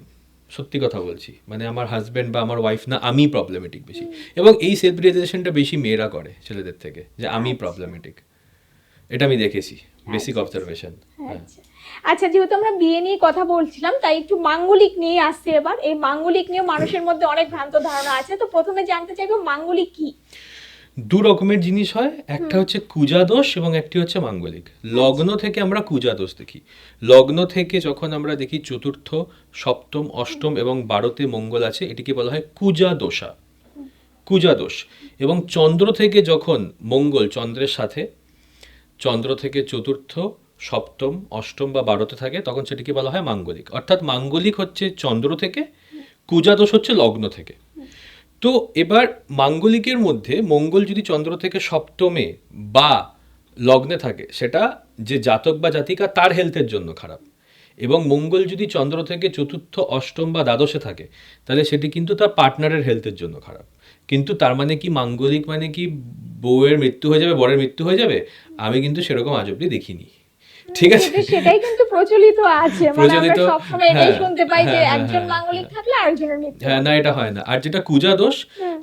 সত্যি কথা বলছি, মানে আমার হাজবেন্ড বা আমার ওয়াইফ না, আমি প্রবলেমেটিক বেশি। এবং এই সেলফ রিয়েলাইজেশনটা বেশি মেয়েরা করে ছেলেদের থেকে, যে আমি প্রবলেমেটিক। এটা আমি দেখেছি, বেসিক অবজারভেশন। হ্যাঁ, আচ্ছা আচ্ছা, যেহেতু আমরা বিয়ে নিয়ে কথা বলছিলাম তাই একটু মাঙ্গলিক নিয়ে আসছে এবার। এই মাঙ্গলিক নিয়ে মানুষের মধ্যে অনেক ভ্রান্ত ধারণা আছে, তো প্রথমে জানতে চাইবো মাঙ্গলিক কি? দু রকমের জিনিস হয়, একটা হচ্ছে কুজা দোষ এবং একটি হচ্ছে মাঙ্গলিক। লগ্ন থেকে আমরা কুজা দোষ দেখি। লগ্ন থেকে যখন আমরা দেখি চতুর্থ, সপ্তম, অষ্টম এবং 12তে মঙ্গল আছে, এটিকে বলা হয় কুজা দোষা, কুজা দোষ। এবং চন্দ্র থেকে যখন মঙ্গল চন্দ্রের সাথে, চন্দ্র থেকে চতুর্থ, সপ্তম, অষ্টম বা 12তে থাকে, তখন সেটিকে বলা হয় মাঙ্গলিক। অর্থাৎ মাঙ্গলিক হচ্ছে চন্দ্র থেকে, কুজা দোষ হচ্ছে লগ্ন থেকে। তো এবার মাঙ্গলিকের মধ্যে মঙ্গল যদি চন্দ্র থেকে সপ্তমে বা লগ্নে থাকে, সেটা যে জাতক বা জাতিকা তার হেলথের জন্য খারাপ। এবং মঙ্গল যদি চন্দ্র থেকে চতুর্থ, অষ্টম বা দ্বাদশে থাকে, তাহলে সেটি কিন্তু তার পার্টনারের হেলথের জন্য খারাপ। কিন্তু তার মানে কি মাঙ্গলিক মানে কি বউয়ের মৃত্যু হয়ে যাবে, বরের মৃত্যু হয়ে যাবে? আমি কিন্তু সেরকম আজ অব্দি দেখিনি। ঠিক আছে, কিন্তু সেটাই কিন্তু প্রচলিত আছে, মানে আমরা প্রচলিত, সবসময় এটাই হ্যাঁ, শুনতে পাই যে হ্যাঁ, হ্যাঁ, একজন হ্যাঁ, মাঙ্গলিক থাকলে আরেকজনের মৃত্যু হ্যাঁ, হয়। না এটা হয় না। আর যেটা কুজা দোষ,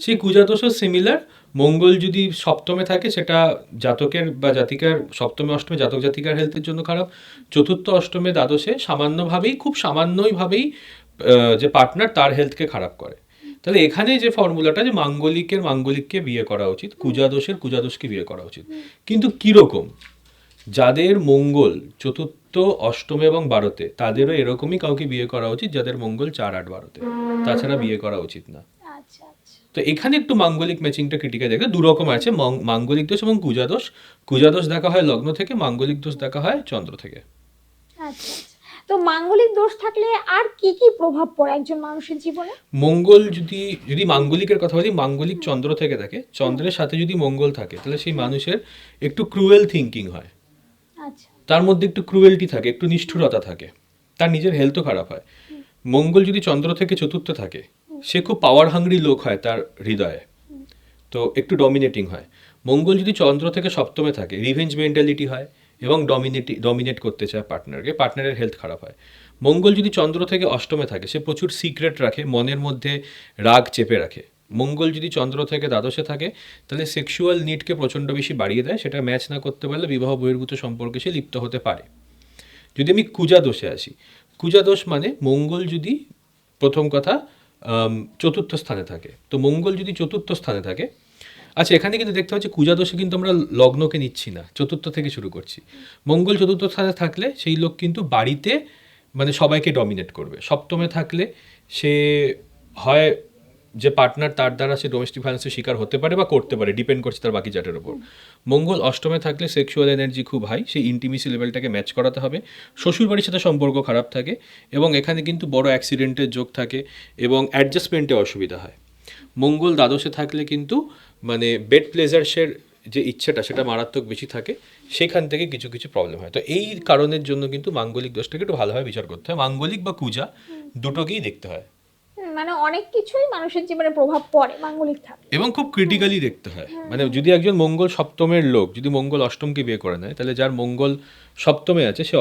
সেই কুজা দোষও সিমিলার। মঙ্গল যদি সপ্তমে থাকে, সেটা জাতকের বা জাতিকার, সপ্তমে অষ্টমে জাতক জাতিকার হেলথের জন্য খারাপ। চতুর্থ, অষ্টমে, দ্বাদশে সামান্যভাবেই, খুব সামান্যই ভাবেই যে পার্টনার তার হেলথকে খারাপ করে। তাহলে এখানে যে ফর্মুলাটা যে মাঙ্গলিকের মাঙ্গলিককে বিয়ে করা উচিত, কুজাদোষের কুজাদোষকে বিয়ে করা উচিত, কিন্তু কিরকম? যাদের মঙ্গল চতুর্থ, অষ্টমে এবং 12তে, তাদেরও এরকমই কাউকে বিয়ে করা উচিত যাদের মঙ্গল 4, 8, 12তে, তাছাড়া বিয়ে করা উচিত না। আচ্ছা আচ্ছা। তো এখানে একটু মাঙ্গলিক ম্যাচিংটা ক্রিটিক্যাল দেখে দু রকম আছে, মাঙ্গলিক দোষ এবং কুজাদোষ। কুজাদোষ দেখা হয় লগ্ন থেকে, মাঙ্গলিক দোষ দেখা হয় চন্দ্র থেকে। আচ্ছা আচ্ছা। তো মাঙ্গলিক দোষ থাকলে আর কি কি প্রভাব পড়ে একজন মানুষের জীবনে? মঙ্গল যদি মাঙ্গলিকের কথা বলি, মাঙ্গলিক চন্দ্র থেকে থাকে, চন্দ্রের সাথে যদি মঙ্গল থাকে তাহলে সেই মানুষের একটু ক্রুয়েল থিঙ্কিং হয়, আচ্ছা তার মধ্যে একটু ক্রুয়েলটি থাকে, একটু নিষ্ঠুরতা থাকে, তার নিজের হেলথও খারাপ হয়। মঙ্গল যদি চন্দ্র থেকে চতুর্থে থাকে, সে খুব পাওয়ার হাংরি লোক হয় তার হৃদয়ে, তো একটু ডমিনেটিং হয়। মঙ্গল যদি চন্দ্র থেকে সপ্তমে থাকে, রিভেঞ্জ মেন্টালিটি হয় এবং ডমিনেট করতে চায় পার্টনারকে, পার্টনারের হেলথ খারাপ হয়। মঙ্গল যদি চন্দ্র থেকে অষ্টমে থাকে, সে প্রচুর সিক্রেট রাখে, মনের মধ্যে রাগ চেপে রাখে। মঙ্গল যদি চন্দ্র থেকে দ্বাদশে থাকে, তাহলে সেক্সুয়াল নিডকে প্রচণ্ড বেশি বাড়িয়ে দেয়, সেটা ম্যাচ না করতে পারলে বিবাহ বহির্ভূত সম্পর্কে সে লিপ্ত হতে পারে। যদি আমি কুজা দোষে আসি, কুজা দোষ মানে মঙ্গল যদি প্রথম কথা চতুর্থ স্থানে থাকে, তো মঙ্গল যদি চতুর্থ স্থানে থাকে, আচ্ছা এখানে কিন্তু দেখতে পাচ্ছি কুজা দোষে কিন্তু আমরা লগ্নকে নিচ্ছি না, চতুর্থ থেকে শুরু করছি। মঙ্গল চতুর্থ স্থানে থাকলে সেই লোক কিন্তু বাড়িতে মানে সবাইকে ডমিনেট করবে। সপ্তমে থাকলে সে হয় যে পার্টনার তার দ্বারা সে ডোমেস্টিক ভায়োলেন্সের শিকার হতে পারে বা করতে পারে, ডিপেন্ড করছে তার বাকি জাটের ওপর। মঙ্গল অষ্টমে থাকলে সেক্সুয়াল এনার্জি খুব হাই, সেই ইন্টিমেসি লেভেলটাকে ম্যাচ করাতে হবে। শ্বশুরবাড়ির সাথে সম্পর্ক খারাপ থাকে এবং এখানে কিন্তু বড় অ্যাক্সিডেন্টের যোগ থাকে এবং অ্যাডজাস্টমেন্টে অসুবিধা হয়। মঙ্গল দ্বাদশে থাকলে কিন্তু মানে বেড প্লেজার্সের যে ইচ্ছেটা সেটা মারাত্মক বেশি থাকে, সেখান থেকে কিছু কিছু প্রবলেম হয়। তো এই কারণের জন্য কিন্তু মাঙ্গলিক দোষটাকে একটু ভালোভাবে বিচার করতে হয়, মাঙ্গলিক বা কুজা দুটোকেই দেখতে হয় মানে অনেক কিছুই মানুষের জীবনে প্রভাব পড়ে মাঙ্গলিক থাকলে। এবং খুব ক্রিটিক্যালি দেখতে হয়। মানে যদি একজন মঙ্গল সপ্তমের লোক যদি মঙ্গল অষ্টমকে বিয়ে করে নেয়, তাহলে যার মঙ্গল সপ্তমে আছে সে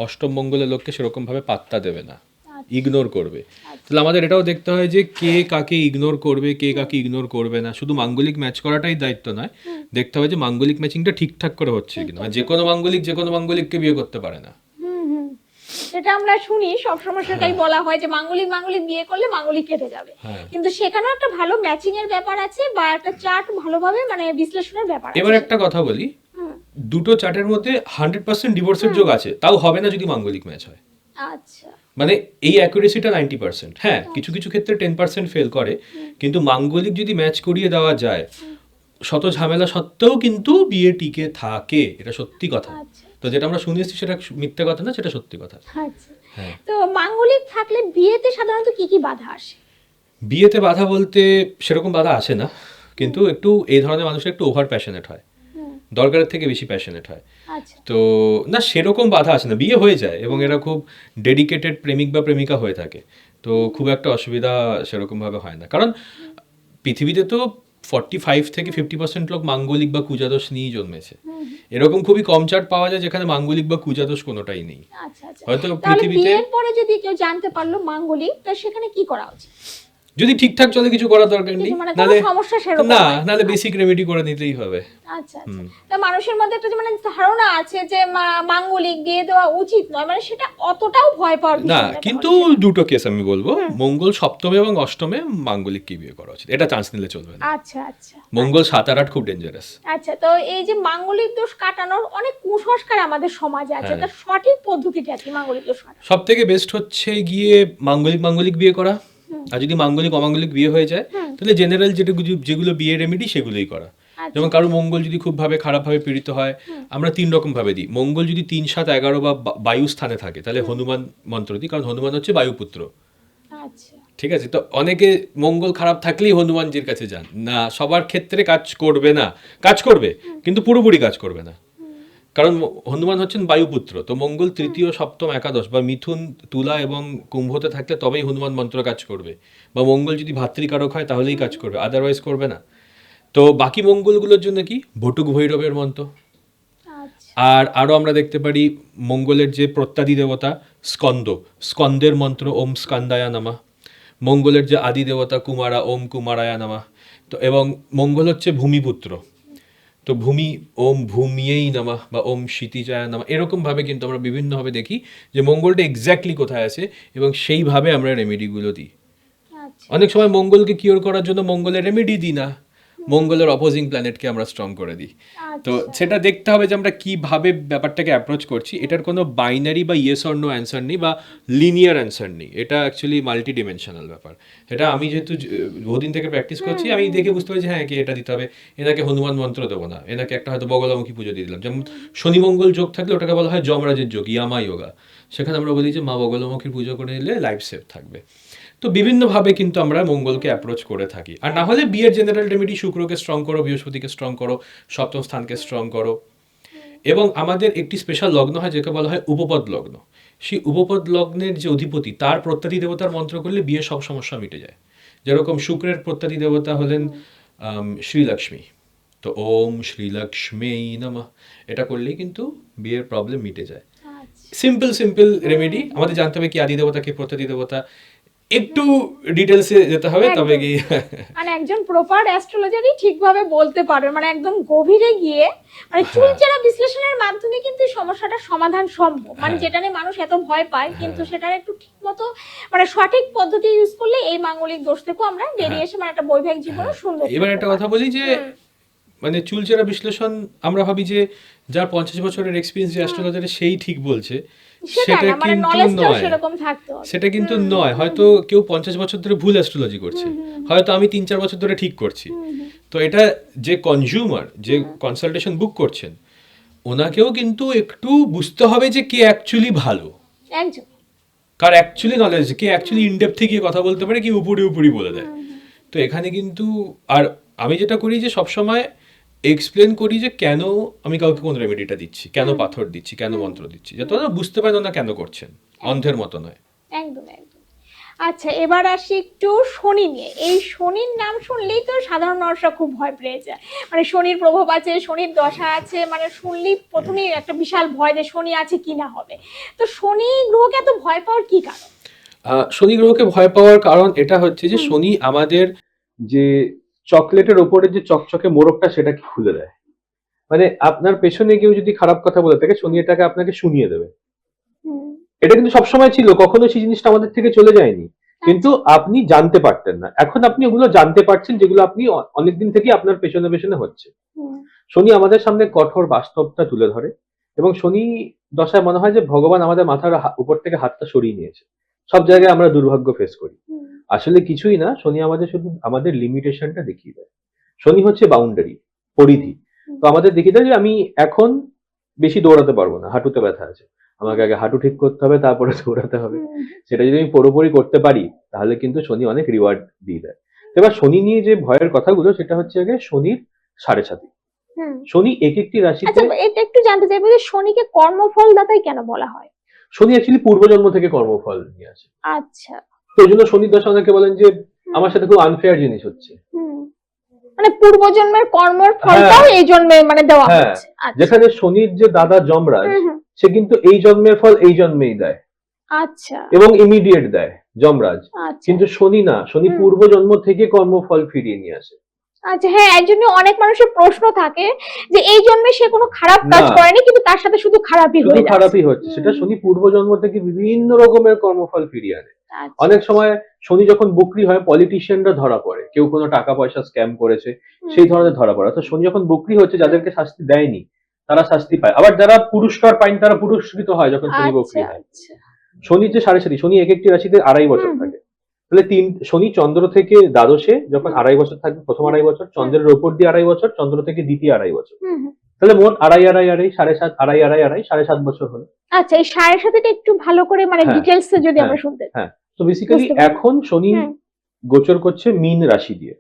অষ্টম মঙ্গলের লোককে সেরকমভাবে পাত্তা দেবে না, ইগনোর করবে। তাহলে আমাদের এটাও দেখতে হয় যে কে কাকে ইগনোর করবে, কে কাকে ইগনোর করবে না। শুধু মাঙ্গলিক ম্যাচ করাটাই দায়িত্ব নয়, দেখতে হবে যে মাঙ্গলিক ম্যাচিংটা ঠিকঠাক করে হচ্ছে কিনা। মানে যে কোনো মাঙ্গলিককে বিয়ে করতে পারে না। যেটা আমরা শুনি সবসময় সেটাই বলা হয় যে মাঙ্গলিক বিয়ে করলে মাঙ্গলিক কেটে যাবে, কিন্তু সেখানেও একটা ভালো ম্যাচিং এর ব্যাপার আছে বা একটা চার্ট ভালোভাবে মানে বিশ্লেষণের ব্যাপার আছে। এবার একটা কথা বলি, দুটো চার্টের মধ্যে 100% ডিভোর্সের যোগ আছে, তাও হবে না যদি মাঙ্গলিক ম্যাচ হয়। আচ্ছা, মানে এই অ্যাকুরেসিটা 90%। হ্যাঁ, কিছু কিছু ক্ষেত্রে 10% ফেল করে, কিন্তু মাঙ্গলিক যদি ম্যাচ করিয়ে দেওয়া যায়, শত ঝামেলা সত্ত্বেও কিন্তু বিয়ে টিকে থাকে, এটা সত্যি কথা। তো যেটা আমরা শুনে এসেছি সেটা মিথ্যে কথা না, সেটা সত্যি কথা। আচ্ছা। তো মাঙ্গলিক থাকলে বিয়েতে সাধারণত কি কি বাধা আসে? বিয়েতে বাধা বলতে সেরকম বাধা আসে না, কিন্তু একটু এই ধরনের মানুষের একটু ওভার প্যাশনেট হয়, দরকারের থেকে বেশি প্যাশনেট হয়। তো না সেরকম বাধা আসে না, বিয়ে হয়ে যায় এবং এরা খুব ডেডিকেটেড প্রেমিক বা প্রেমিকা হয়ে থাকে, তো খুব একটা অসুবিধা সেরকমভাবে হয় না। কারণ পৃথিবীতে তো 45 থেকে 50% লোক মাঙ্গলিক বা কুজাদোষ নিয়েই জন্মেছে। এরকম খুবই কম চার্ট পাওয়া যায় যেখানে মাঙ্গলিক বা কুজাদোষ কোনোটাই নেই। হয়তো পৃথিবীতে বিয়ের পরে যদি কেউ জানতে পারলো মাঙ্গলিক, তো সেখানে কি করা উচিত? যদি ঠিকঠাক চলে কিছু করার দরকার নেই, নাহলে বেসিক রেমেডি করে নিতেই হবে। আচ্ছা আচ্ছা। তা মানুষের মধ্যে একটা মানে ধারণা আছে যে মাঙ্গলিক বিয়ে দেওয়া উচিত নয়, মানে সেটা অতটাও ভয় পাওয়ার বিষয় না। কিন্তু দুটো কেস আমি বলবো, মঙ্গল সপ্তমে এবং অষ্টমে মাঙ্গলিক কি বিয়ে করা উচিত, এটা চান্স নিলে চলবে না। আচ্ছা আচ্ছা। মঙ্গল 7 আর 8 খুব ডেঞ্জারাস। আচ্ছা, তো এই যে মাঙ্গলিক দোষ কাটানোর অনেক কুসংস্কার আমাদের সমাজে আছে, তার সঠিক পদ্ধতিটা কি মাঙ্গলিক দোষ কাটানোর? সবথেকে বেস্ট হচ্ছে গিয়ে মাঙ্গলিক বিয়ে করা। আর যদি মাঙ্গলিক অমাঙ্গলিক বিয়ে হয়ে যায়, তাহলে জেনারেল যেগুলো বিয়ে রেমেডি সেগুলোই করা। যেমন কারো মঙ্গল যদি খুব খারাপভাবে পীড়িত হয়, আমরা 3 রকম ভাবে দিই। মঙ্গল যদি 3, 7, 11 বা বায়ু স্থানে থাকে, তাহলে হনুমান মন্ত্র দিই, কারণ হনুমান হচ্ছে বায়ুপুত্র। ঠিক আছে, তো অনেকে মঙ্গল খারাপ থাকলেই হনুমানজির কাছে যান না, সবার ক্ষেত্রে কাজ করবে কিন্তু পুরোপুরি কাজ করবে না, কারণ হনুমান হচ্ছেন বায়ুপুত্র। তো মঙ্গল তৃতীয়, সপ্তম, একাদশ বা মিথুন, তুলা এবং কুম্ভতে থাকলে তবেই হনুমান মন্ত্র কাজ করবে, বা মঙ্গল যদি ভাতৃকারক হয় তাহলেই কাজ করবে, আদারওয়াইজ করবে না। তো বাকি মঙ্গলগুলোর জন্য কি বটুক ভৈরবের মন্ত্র। আর আরও আমরা দেখতে পারি মঙ্গলের যে প্রত্যাদি দেবতা স্কন্দের মন্ত্র ওম স্কন্দায়া নামা। মঙ্গলের যে আদি দেবতা কুমারা, ওম কুমারায়া নামা। তো এবং মঙ্গল হচ্ছে ভূমিপুত্র, তো ওম ভূমিয়েই নামা বা ওম ক্ষিতিজায়া নামা। এরকমভাবে কিন্তু আমরা বিভিন্নভাবে দেখি যে মঙ্গলটা এক্স্যাক্টলি কোথায় আছে এবং সেইভাবে আমরা রেমেডিগুলো দিই। অনেক সময় মঙ্গলকে কিওর করার জন্য মঙ্গলের রেমেডি দিই না, মঙ্গলের অপোজিং প্ল্যানেটকে আমরা স্ট্রং করে দিই। তো আচ্ছা। সেটা দেখতে হবে যে আমরা কিভাবে ব্যাপারটাকে অ্যাপ্রোচ করছি। এটার কোনো বাইনারি বা ইয়েস অর নো অ্যান্সার নেই বা লিনিয়ার অ্যান্সার নেই, এটা অ্যাকচুয়ালি মাল্টি ডিমেনশনাল ব্যাপার। এটা আমি যেহেতু বহুদিন থেকে প্র্যাকটিস করছি, আমি দেখে বুঝতে পারছি হ্যাঁ একে এটা দিতে হবে, এনাকে হনুমান মন্ত্র দেবো না, এনাকে একটা হয়তো বগলামুখী পুজো দিয়ে দিলাম। যেমন শনি মঙ্গল যোগ থাকলে ওটাকে বলা হয় যমরাজের যোগ, ইয়ামা যোগা। সেখানে আমরা বলি যে মা বগলামুখীর পুজো করে নিলে লাইফ সেফ থাকবে। তো বিভিন্নভাবে কিন্তু আমরা মঙ্গলকে অ্যাপ্রোচ করে থাকি। আর না হলে বিয়ের জেনারেল রেমেডি, শুক্রকে স্ট্রং করো, বৃহস্পতিকে স্ট্রং করো, সপ্তম স্থানকে স্ট্রং করো। এবং আমাদের একটি স্পেশাল লগ্ন হয় যেটা বলা হয় উপপদ লগ্ন। সেই উপপদ লগ্নের যে অধিপতি তার প্রত্যাদি দেবতার মন্ত্র করলে বিয়ের সব সমস্যা মিটে যায়। যেরকম শুক্রের প্রত্যাদি দেবতা হলেন শ্রীলক্ষ্মী, তো ওম শ্রীলক্ষ্মী নমঃ, এটা করলেই কিন্তু বিয়ের প্রবলেম মিটে যায়। Simple simple remedy. আমাদের জানতে হবে কি আদি দেবতা, কি প্রত্যাদি দেবতা, একটু ডিটেলসে যেতে হবে, তবে কি মানে একজন প্রপার অ্যাস্ট্রোলজারই ঠিকভাবে বলতে পারবে, মানে একদম গভীরে গিয়ে মানে চুলচেরা বিশ্লেষণের মাধ্যমে কিন্তু এই সমস্যাটার সমাধান সম্ভব। মানে যেটা নিয়ে মানুষ এত ভয় পায়, কিন্তু সেটার একটু ঠিক মতো মানে সঠিক পদ্ধতি ইউজ করলে এই মাঙ্গলিক দোষ থেকেও আমরা বেরিয়ে এসে মানে একটা বৈবাহিক জীবনও সুন্দর। এবার একটা কথা বলি যে মানে চুলচেরা বিশ্লেষণ আমরা ভাবি যে যার 50 বছরের এক্সপিরিয়েন্স যে অ্যাস্ট্রোলজারের সেই ঠিক বলছে, সেটা কিন্তু নয়। সেটা কিন্তু নয়। হয়তো কেউ 50 বছর ধরে ভুল অ্যাস্ট্রোলজি করছে, হয়তো আমি 3-4 বছর ধরে ঠিক করছি। তো এটা যে কনজিউমার, যে কনসালটেশন বুক করছেন, ওনাকেও কিন্তু একটু বুঝতে হবে যে কে অ্যাকচুয়ালি ভালো, কার অ্যাকচুয়ালি নলেজ, কে অ্যাকচুয়ালি ইনডেপথে গিয়ে কথা বলতে পারে, কি উপরে উপরি বলে দেয়। তো এখানে কিন্তু আর আমি যেটা করি যে সবসময় এক্সপ্লেন করি যে কেন আমি কাউকে কোন রেমেডিটা দিচ্ছি, কেন পাথর দিচ্ছি, কেন মন্ত্র দিচ্ছি, যাতে ওরা বুঝতে পারেন না কেন করছেন, অন্ধের মতো নয়। একদম একদম। আচ্ছা, এবার আসি একটু শনি নিয়ে। এই শনির নাম শুনলেই তো সাধারণ মানুষরা খুব ভয় পেয়ে যায়। মানে শনির প্রভাব আছে, শনির দশা আছে, মানে শুনলেই প্রথমেই একটা বিশাল ভয় যে শনি আছে কি না হবে। তো শনি গ্রহকে এত ভয় পাওয়ার কি কারণ? শনি গ্রহকে ভয় পাওয়ার কারণ এটা হচ্ছে যে শনি আমাদের যে চকলেটের ওপরে যে চকচকে মোড়কটা সেটাকে খুলে দেয়। মানে আপনার পেছনে কেউ যদি খারাপ কথা বলে থাকে, শনি এটাকে আপনাকে শুনিয়ে দেবে। এটা কিন্তু সবসময় ছিল, কখনো সেই জিনিসটা আমাদের থেকে চলে যায়নি, কিন্তু আপনি জানতে পারতেন না। এখন আপনি ওগুলো জানতে পারছেন, যেগুলো আপনি অনেকদিন থেকে আপনার পেছনে পেছনে হচ্ছে। শনি আমাদের সামনে কঠোর বাস্তবটা তুলে ধরে, এবং শনি দশায় মনে হয় যে ভগবান আমাদের মাথার উপর থেকে হাতটা সরিয়ে নিয়েছে। সব জায়গায় আমরা দুর্ভাগ্য ফেস করি। আসলে কিছুই না, শনি আমাদের শুধু আমাদের লিমিটেশনটা দেখিয়ে দেয়। শনি হচ্ছে বাউন্ডারি, পরিধি। তো আমাদের দেখিয়ে দেয় যে আমি এখন বেশি দৌড়াতে পারবো না, হাঁটুতে ব্যথা আছে, আমাকে আগে হাঁটু ঠিক করতে হবে, তারপরে দৌড়াতে হবে। সেটা যদি আমি পুরোপুরি করতে পারি, তাহলে কিন্তু শনি অনেক রিওয়ার্ড দিয়ে দেয়। এবার শনি নিয়ে যে ভয়ের কথাগুলো, সেটা হচ্ছে আগে শনির সাড়ে সাথী। শনি এক একটি রাশিতে, এটা একটু জানতে চাইবো যে শনিকে কর্মফল দাতাই কেন বলা হয়? শনি অ্যাকচুয়ালি পূর্বজন্ম থেকে কর্মফল নিয়ে আসে। আচ্ছা। তো এই জন্য শনির দশা অনেকে বলেন যে আমার সাথে খুব আনফেয়ার জিনিস হচ্ছে, মানে পূর্বজন্মের কর্মের ফলটাও এই জন্মে মানে দেওয়া হচ্ছে। যেখানে শনির যে দাদা যমরাজ, সে কিন্তু এই জন্মের ফল এই জন্মেই দেয়। আচ্ছা। এবং ইমিডিয়েট দেয় যমরাজ, কিন্তু শনি না, শনি পূর্বজন্ম থেকে কর্মফল ফিরিয়ে নিয়ে আসে। আচ্ছা, হ্যাঁ, এই জন্য অনেক মানুষের প্রশ্ন থাকে যে এই জন্মে সে কোনো খারাপ কাজ করেনি, কিন্তু তার সাথে শুধু খারাপই হচ্ছে। সেটা শনি পূর্বজন্ম থেকে বিভিন্ন রকমের কর্মফল ফিরিয়ে আনে। অনেক সময় শনি যখন বকরি হয়, পলিটিশিয়ানরা ধরা পড়ে, কেউ কোনো টাকা পয়সা স্ক্যাম করেছে, সেই ধরনের ধরা পড়ে। তো শনি যখন বকরি হচ্ছে, যাদেরকে শাস্তি দেয়নি তারা শাস্তি পায়, আবার যারা পুরস্কার পায় তারা পুরস্কৃত হয় যখন শনি বকরি হয়। শনির যে সাড়ে সাথী, শনি এক একটি রাশিতে 2.5 বছর থাকে। তাহলে শনি চন্দ্র থেকে দ্বাদশে যখন 2.5 বছর থাকবে, প্রথম 2.5 বছর, চন্দ্রের ওপর দিয়ে 2.5 বছর, চন্দ্র থেকে দ্বিতীয় 2.5 বছর, তাহলে মোট 2.5 7.5 বছর হলো। আচ্ছা, এই 7.5টা একটু ভালো করে মানে ডিটেইলস যদি আমরা শুনতে। হ্যাঁ, তো বেসিক্যালি এখন শনি গোচর করছে মীন রাশি দিয়ে।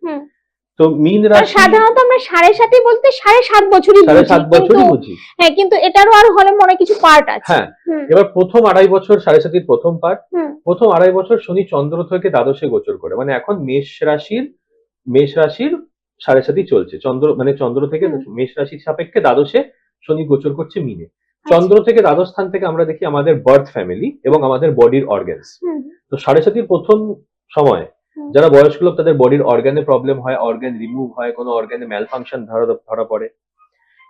তো মীন রাশি সাধারণত আমরা 7.5 বলতে 7.5 বছরই বুঝি। হ্যাঁ, কিন্তু এটারও আর হলে মনে কিছু পার্ট আছে। হ্যাঁ, এবার প্রথম 2.5 বছর 7.5 প্রথম পার্ট, প্রথম 2.5 বছর শনি চন্দ্র থেকে দ্বাদশে গোচর করে, মানে এখন মেষ রাশির 7.5 চলছে। চন্দ্র থেকে মেষ রাশির সাপেক্ষে দ্বাদশে শনি গোচর করছে মীনে। চন্দ্র থেকে দ্বাদশ স্থান থেকে আমরা দেখি আমাদের বার্থ ফ্যামিলি এবং আমাদের বডির অর্গানস। তো 7.5 প্রথম সময় যারা বয়স্ক লোক, তাদের বডির অর্গানে প্রবলেম হয়, অর্গান রিমুভ হয়, কোনো অর্গানে ম্যালফাংশন ধরা পড়ে,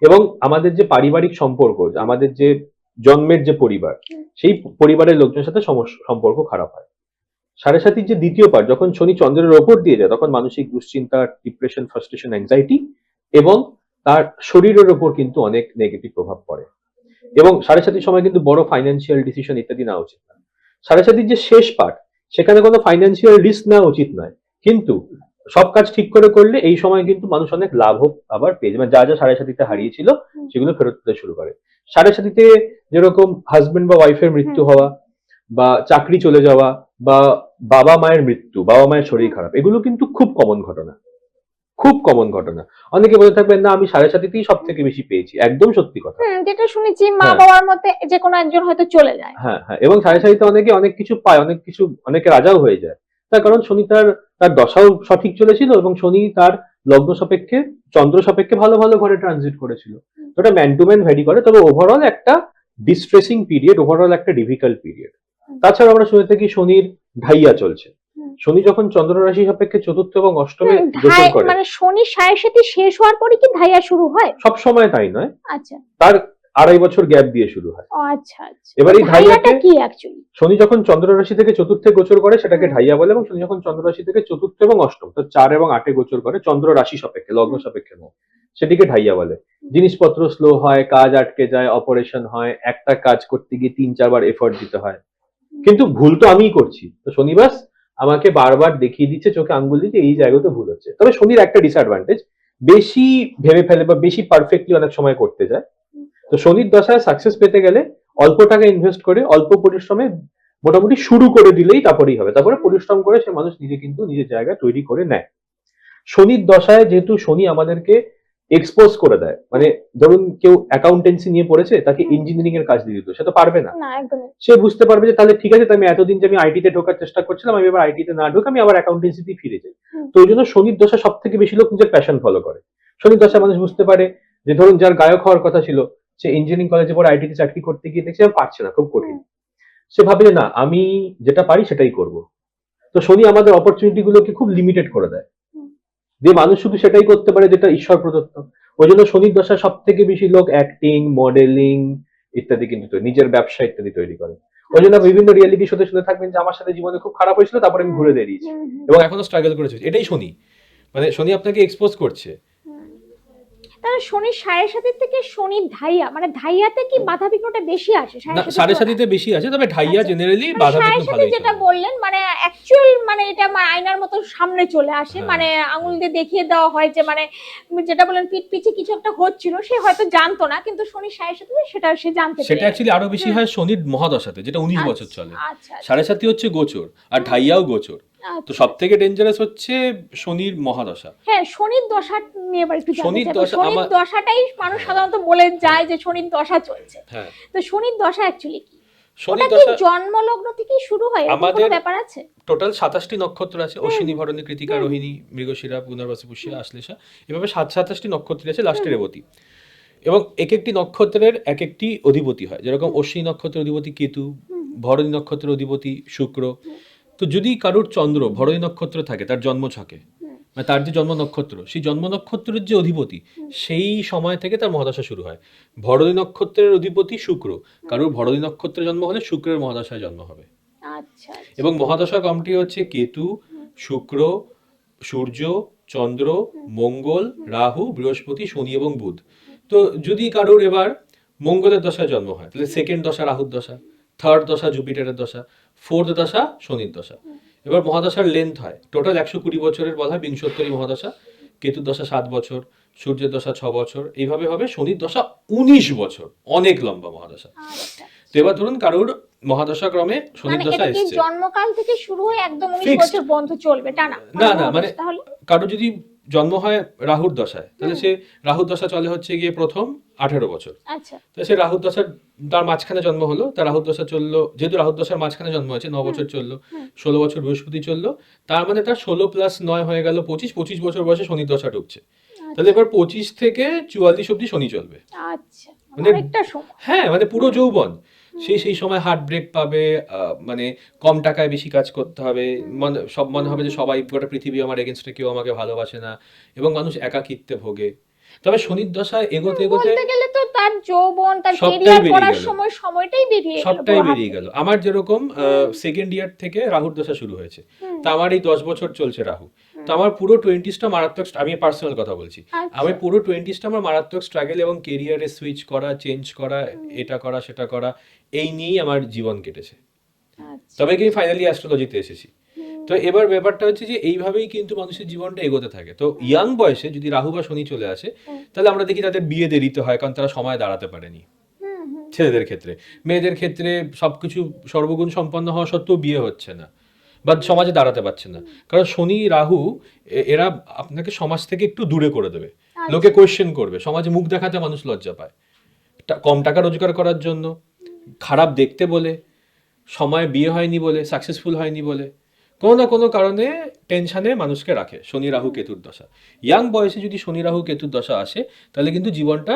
এবং আমাদের যে পারিবারিক সম্পর্ক, আমাদের যে জন্মের যে পরিবার, সেই পরিবারের লোকজনের সাথে সম্পর্ক খারাপ হয়। সাড়ে 7র যে দ্বিতীয় পার্ট, যখন শনি চন্দ্রের ওপর দিয়ে যায়, তখন মানসিক দুশ্চিন্তা, ডিপ্রেশন, ফ্রাস্ট্রেশন, অ্যাংজাইটি এবং তার শরীরের ওপর কিন্তু অনেক নেগেটিভ প্রভাব পড়ে। এবং 7:30 সময় কিন্তু বড় ফাইন্যান্সিয়াল ডিসিশন ইত্যাদি নেওয়া উচিত না। 7:30 যে শেষ পার্ট, সেখানে কোনো ফাইন্যান্সিয়াল রিস্ক নেওয়া উচিত নয়, কিন্তু সব কাজ ঠিক করে করলে এই সময় কিন্তু মানুষ অনেক লাভও আবার পেয়ে যাবে। যা যা 7:30 হারিয়েছিল সেগুলো ফেরত পেতে শুরু করে। 7:30 যেরকম হাজবেন্ড বা ওয়াইফের মৃত্যু হওয়া, বা চাকরি চলে যাওয়া, বা বাবা মায়ের মৃত্যু, বাবা মায়ের শরীর খারাপ, এগুলো কিন্তু খুব কমন ঘটনা, খুব কমন ঘটনা। অনেকে বলে থাকবেন না আমি 7:30 সব থেকে বেশি পেয়েছি, একদম সত্যি কথা। যেটা শুনেছি মা হ্যাঁ। বাবার মধ্যে যে কোনো একজন হয়তো চলে যায়। হ্যাঁ হ্যাঁ, এবং 7:30 অনেকে অনেক কিছু পায়, অনেক কিছু, অনেকে রাজাও হয়ে যায়। তার কারণ শনি তার তার দশাও সঠিক চলেছিল, এবং শনি তার লগ্ন সাপেক্ষে, চন্দ্র সাপেক্ষে ভালো ভালো ঘরে ট্রানজিট করেছিল। তো এটা ম্যান টু ম্যান ভ্যারি করে, তবে ওভারঅল একটা ডিস্ট্রেসিং পিরিয়ড, ওভারঅল একটা ডিফিকাল্ট পিরিয়ড। তাছাড়া আমরা শুনে থাকি শনির ঢাইয়া চলছে। শনি যখন চন্দ্র রাশি সাপেক্ষে চতুর্থ এবং অষ্টমে গোচর করে, মানে শনি 7:30 শেষ হওয়ার পরে কি ধাইয়া শুরু হয়? সব সময় তাই নয়, আচ্ছা, তার 2.5 বছর গ্যাপ দিয়ে শুরু হয়। ও আচ্ছা আচ্ছা। এবার এই ধাইয়াটা কি অ্যাকচুয়ালি? শনি যখন চন্দ্র রাশি থেকে চতুর্থে গোচর করে সেটাকে ঢাইয়া বলে, এবং শনি যখন চন্দ্র রাশি থেকে চতুর্থ এবং অষ্টম, তো 4 এবং 8-এ গোচর করে, চন্দ্র রাশি সাপেক্ষে, লগ্ন সাপেক্ষে নয়, সেটিকে ঢাইয়া বলে। জিনিসপত্র স্লো হয়, কাজ আটকে যায়, অপারেশন হয়, একটা কাজ করতে গিয়ে 3-4 বার এফর্ট দিতে হয়, কিন্তু ভুল তো আমিই করছি। তো শনিবার আমাকে বারবার দেখিয়ে দিচ্ছে, চোখে আঙ্গুল দিচ্ছে এই জায়গাতে ভুল হচ্ছে। তবে শনির একটা ডিসঅ্যাডভান্টেজ, বেশি ভেবে ফেলে বা বেশি পারফেক্টলি অনেক সময় করতে যায়। তো শনির দশায় সাকসেস পেতে গেলে অল্প টাকা ইনভেস্ট করে অল্প পরিশ্রমে মোটামুটি শুরু করে দিলেই তারপরেই হবে। তারপরে পরিশ্রম করে সে মানুষ নিজে কিন্তু নিজের জায়গা তৈরি করে নেয়। শনির দশায় যেহেতু শনি আমাদেরকে এক্সপোজ করে দেয়, মানে ধরুন কেউ অ্যাকাউন্টেন্সি নিয়ে পড়েছে, তাকে ইঞ্জিনিয়ারিং এর কাজ দিয়ে দিত, সে তো পারবে না। না, একদমই। সে বুঝতে পারবে যে তাহলে ঠিক আছে, আমি এতদিন যে আমি আইটিতে ঢোকার চেষ্টা করছিলাম, আমি এবার আইটিতে না ঢুকে আমি আবার অ্যাকাউন্টেন্সিতেই ফিরে যাই। তো ওই জন্য শনির দশা সব থেকে বেশি লোক নিজের প্যাশন ফলো করে। শনির দশা মানুষ বুঝতে পারে যে ধরুন যার গায়ক হওয়ার কথা ছিল, সে ইঞ্জিনিয়ারিং কলেজে পড়ে আইটিতে চাকরি করতে গিয়ে দেখছে পারছে না, খুব কঠিন। সে ভাবে যে না, আমি যেটা পারি সেটাই করব। তো শনি আমাদের অপরচুনিটি গুলোকে খুব লিমিটেড করে দেয়, যে মানুষ শুধু সেটাই করতে পারে যেটা ঈশ্বর প্রদত্ত। ওই জন্য শনির দশা সব থেকে বেশি লোক অ্যাক্টিং, মডেলিং ইত্যাদি কিন্তু নিজের ব্যবসা ইত্যাদি তৈরি করে। ওই জন্য বিভিন্ন রিয়েলিটি শোতে শুনে থাকবেন যে আমার সাথে জীবনে খুব খারাপ হয়েছিল, তারপরে আমি ঘুরে দাঁড়িয়েছি এবং এখনো স্ট্রাগল করেছে। এটাই শনি, মানে শনি আপনাকে এক্সপোজ করছে। তাহলে শনি 7:30 থেকে শনির ধাইয়া, মানে ধাইয়াতে কি বাধা বিঘ্নটা বেশি আসে? না, 7:30 বেশি আছে, তবে ঢাইয়া জেনারেলি বাধা বিঘ্ন ভালোই যেটা চলে। বললেন, মানে অ্যাকচুয়াল মানে এটা আয়নার মতো সামনে চলে আসে, মানে আঙুল দিয়ে দেখিয়ে দেওয়া হয় যে মানে যেটা বলেন পিঠ পিছে কিছু একটা হচ্ছিল, সে হয়তো জানতো না, কিন্তু শনি 7:30 সেটা সে জানতে পারে। সেটা অ্যাকচুয়ালি আরো বেশি হয় শনির মহাদশাতে, যেটা 19 বছর চলে। আচ্ছা, 7:30 হচ্ছে গোচর, আর ঢাইয়াও গোচর। তো সব থেকে ডেঞ্জারাস হচ্ছে শনির মহাদশা। হ্যাঁ, শনির দশা নিয়ে এবার একটু জানতে শনির চাই। দশা শনির দশাটাই মানুষ সাধারণত বলে যায় যে শনির দশা চলছে। হ্যাঁ, তো শনির দশা অ্যাকচুয়ালি কি? শনির ওটা কি দশা জন্মলগ্ন থেকেই শুরু হয়? এরকম আমাদের কোনো ব্যাপার আছে? টোটাল 27টি নক্ষত্র আছে, অশ্বিনী, ভরণী, কৃতিকা, রোহিণী, মৃগশিরা, পুনর্বসু, পুষ্যা, আশ্লেষা, এভাবে 27টি নক্ষত্র আছে, লাস্টে রেবতী। এবং এক একটি নক্ষত্রের এক একটি অধিপতি হয়, যেরকম অশ্বিনী নক্ষত্রের অধিপতি কেতু, ভরণী নক্ষত্রের অধিপতি শুক্র। তো যদি কারোর চন্দ্র ভরণী নক্ষত্র থাকে তার জন্ম ছকে, মানে তার যে জন্ম নক্ষত্র, সেই জন্ম নক্ষত্রের যে অধিপতি, সেই সময় থেকে তার মহাদশা শুরু হয়। ভরণী নক্ষত্রের অধিপতি শুক্র, কারোর ভরণী নক্ষত্রে জন্ম হলে শুক্রের মহাদশায় জন্ম হবে। আচ্ছা, এবং মহাদশা ক্রমটি হচ্ছে কেতু, শুক্র, সূর্য, চন্দ্র, মঙ্গল, রাহু, বৃহস্পতি, শনি এবং বুধ। তো যদি কারোর এবার মঙ্গলের দশায় জন্ম হয়, তাহলে সেকেন্ড দশা রাহুর দশা, থার্ড দশা জুপিটারের দশা, ফোর্থ দশা শনির দশা। এবার মহাদশার লেন্থ হয় টোটাল 120 বছরের, বলা হয় বিংশোত্তরী মহাদশা। কেতুর দশা 7 বছর, সূর্যের দশা 6 বছর, এইভাবে হবে। শনির দশা 19 বছর, অনেক লম্বা মহাদশা। তো এবার ধরুন কারোর মহাদশা ক্রমে শনির দশা এটা কি এসছে, জন্মকাল থেকে শুরু হয়ে একদম 19 Fixed. বছর পর্যন্ত চলবে টানা? না, মানে কারো যদি জন্ম হয় রাহুর দশায়, তাহলে সে রাহুর দশা চলে হচ্ছে গিয়ে প্রথম 18 বছর। আচ্ছা, তো সে রাহুর দশার তার মাঝখানে জন্ম হলো, তার রাহুর দশা চললো, যেহেতু রাহুর দশার মাঝখানে জন্ম হয়েছে 9 বছর চললো, 16 বছর বৃহস্পতি চললো, তার মানে তার 16 + 9 হয়ে গেল 25 বছর বয়সে শনির দশা ঢুকছে। তাহলে এবার 25 থেকে 44 অব্দি শনি চলবে। আচ্ছা, মানে অনেকটা সময়। হ্যাঁ, মানে পুরো যৌবন। সেই সময় হার্ট ব্রেক পাবে, মানে কম টাকায় বেশি কাজ করতে হবে, মনে হবে যে সবাই, গোটা পৃথিবী আমার এগেনস্টে, কেউ আমাকে ভালোবাসে না, এবং মানুষ একাকিত্বে ভোগে। তবে শনির দশায় এগোতে বলতে গেলে তো তার যৌবন, তার সবটাই কেরিয়ার বেরিয়ে করার গেল। সময়টাই বেরিয়ে গেল, সবটাই পুরো হাত বেরিয়ে গেল। থেকে। আমার যেরকম সেকেন্ড ইয়ার থেকে রাহুর দশা শুরু হয়েছে, হুম, তা আমার এই 10 বছর চলছে রাহু। হুম, তো আমার পুরো টোয়েন্টিসটা মারাত্মক, আমি পার্সোনাল কথা বলছি, আচ্ছা, আমি পুরো টোয়েন্টিসটা আমার মারাত্মক স্ট্রাগল এবং কেরিয়ারে সুইচ করা, চেঞ্জ করা, হুম, এটা করা সেটা করা, এই নিয়েই আমার জীবন কেটেছে। আচ্ছা, তবে কি ফাইনালি অ্যাস্ট্রোলজিতে এসেছি। হুম, তো এবার ব্যাপারটা হচ্ছে যে এইভাবেই কিন্তু মানুষের জীবনটা এগোতে থাকে। তো ইয়াং বয়সে যদি রাহু বা শনি চলে আসে, হুম, তাহলে আমরা দেখি তাদের বিয়ে দেরিতে হয়, কারণ তারা সময় দাঁড়াতে পারেনি। হুম, হুম, ছেলেদের ক্ষেত্রে, মেয়েদের ক্ষেত্রে সবকিছু সর্বগুণ সম্পন্ন হওয়া সত্ত্বেও বিয়ে হচ্ছে না বা সমাজে দাঁড়াতে পারছে না, কারণ শনি রাহু এরা আপনাকে সমাজ থেকে একটু দূরে করে দেবে। লোকে আচ্ছা, কোয়েশ্চেন করবে, সমাজে মুখ দেখাতে মানুষ লজ্জা পায়, কম টাকা রোজগার করার জন্য, খারাপ দেখতে বলে, সময় বিয়ে হয়নি বলে, সাকসেসফুল হয়নি বলে, কোনো না কোনো কারণে টেনশনে মানুষকে রাখে শনি রাহু কেতুর দশা। ইয়াং বয়সে যদি শনি রাহু কেতুর দশা আসে, তাহলে কিন্তু জীবনটা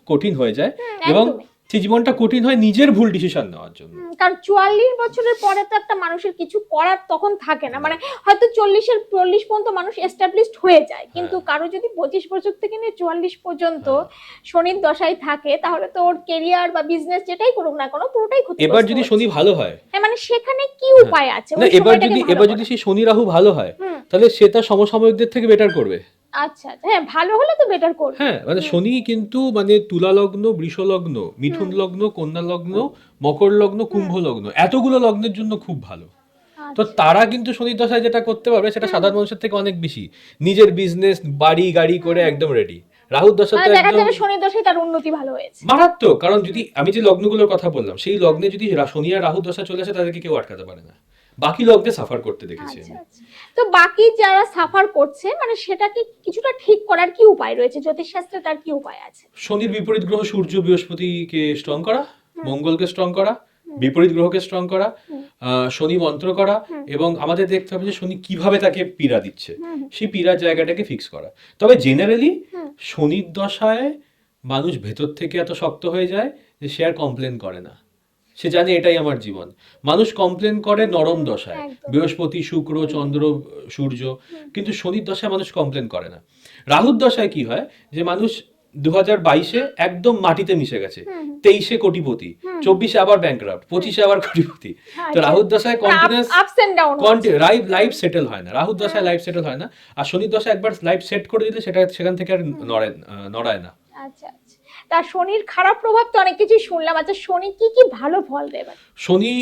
কঠিন হয়ে যায়, এবং একদমই। সেই জীবনটা কঠিন হয় নিজের ভুল ডিসিশন নেওয়ার জন্য। কারণ 44 বছরের পরে তো একটা মানুষের কিছু করার তখন থাকে না, না। মানে হয়তো 40 পর্যন্ত মানুষ এস্টাবলিশড হয়ে যায়, কিন্তু হ্যাঁ। কারো যদি 25 বছর থেকে নিয়ে 44 পর্যন্ত হ্যাঁ। শনির দশায় থাকে, তাহলে তো ওর কেরিয়ার বা বিজনেস যেটাই করুক না কোনো, পুরোটাই ক্ষতিগ্রস্ত এবার যদি শনি হচ্ছে। ভালো হয়, হ্যাঁ, মানে সেখানে কি হ্যাঁ, উপায় আছে না ওই এবার সময়টাকে যদি ভালো এবার যদি করার? সেই শনি রাহু ভালো হয়, হুম, তাহলে সে তার সমসাময়িকদের থেকে বেটার করবে। আচ্ছা, আচ্ছা, হ্যাঁ, ভালো হলে তো বেটার করবে। হ্যাঁ, মানে হুম, শনি কিন্তু মানে তুলা লগ্ন, বৃষ লগ্ন, মিথুন হুম, লগ্ন, কন্যা লগ্ন, মকর লগ্ন, কুম্ভ লগ্ন, এতগুলো লগ্নের জন্য খুব ভালো। তো আচ্ছা, তারা কিন্তু শনির দশায় যেটা করতে পারবে সেটা হুম, সাধারণ মানুষের থেকে অনেক বেশি। নিজের বিজনেস, বাড়ি গাড়ি করে হুম, একদম রেডি। রাহুর দশা মানে তো দেখা একদম যাবে শনির দশায় তার উন্নতি ভালো হয়েছে। মারাত্মক, কারণ যদি আমি যে লগ্নগুলোর কথা বললাম সেই লগ্নে যদি শনি আর রাহু দশা চলে আসে, তাদেরকে কেউ আটকাতে পারে না। বাকি লগ্নে সাফার করতে দেখেছি আচ্ছা, আমি। আচ্ছা। তো বাকি যারা সাফার করছে, মানে সেটাকে কিছুটা ঠিক করার কি উপায় রয়েছে? জ্যোতিষশাস্ত্রে তার কি উপায় আছে? শনির বিপরীত গ্রহ সূর্য বৃহস্পতিকে স্ট্রং করা, হুম, মঙ্গলকে স্ট্রং করা, হুম, বিপরীত গ্রহকে স্ট্রং করা, হুম, শনি মন্ত্র করা, হুম, এবং আমাদের দেখতে হবে যে শনি কিভাবে তাকে পীড়া দিচ্ছে, হুম, সেই পীড়ার জায়গাটাকে ফিক্স করা। তবে জেনারেলি হুম, শনির দশায় মানুষ ভেতর থেকে এত শক্ত হয়ে যায় যে সে আর কমপ্লেন করে না। সে জানে এটাই আমার জীবন। মানুষ কমপ্লেন করে নরম দশায়, একদম। বৃহস্পতি, শুক্র, হুম, চন্দ্র, সূর্য, হুম, কিন্তু শনির দশায় মানুষ কমপ্লেন করে না। রাহুর দশায় কি হয়, যে মানুষ 2022-এ একদম মাটিতে মিশে গেছে, হুম, 23-এ কোটিপতি, হুম, 24-এ আবার ব্যাংকরাপ্ট, 25-এ আবার কোটিপতি। তো আচ্ছা, রাহুর দশায় মানে কন্টিনিউয়াস আপস এন্ড ডাউন হচ্ছে। লাইফ সেটেল হয় না। রাহুর দশায় হুম, লাইফ সেটেল হয় না, আর শনির দশায় একবার লাইফ সেট করে দিলে সেটা সেখান থেকে আর হুম, নড়ায় না। আচ্ছা, আচ্ছা। তা শনির খারাপ প্রভাব তো অনেক কিছুই শুনলাম। আচ্ছা, শনি কি কি ভালো ফল দেবে? শনি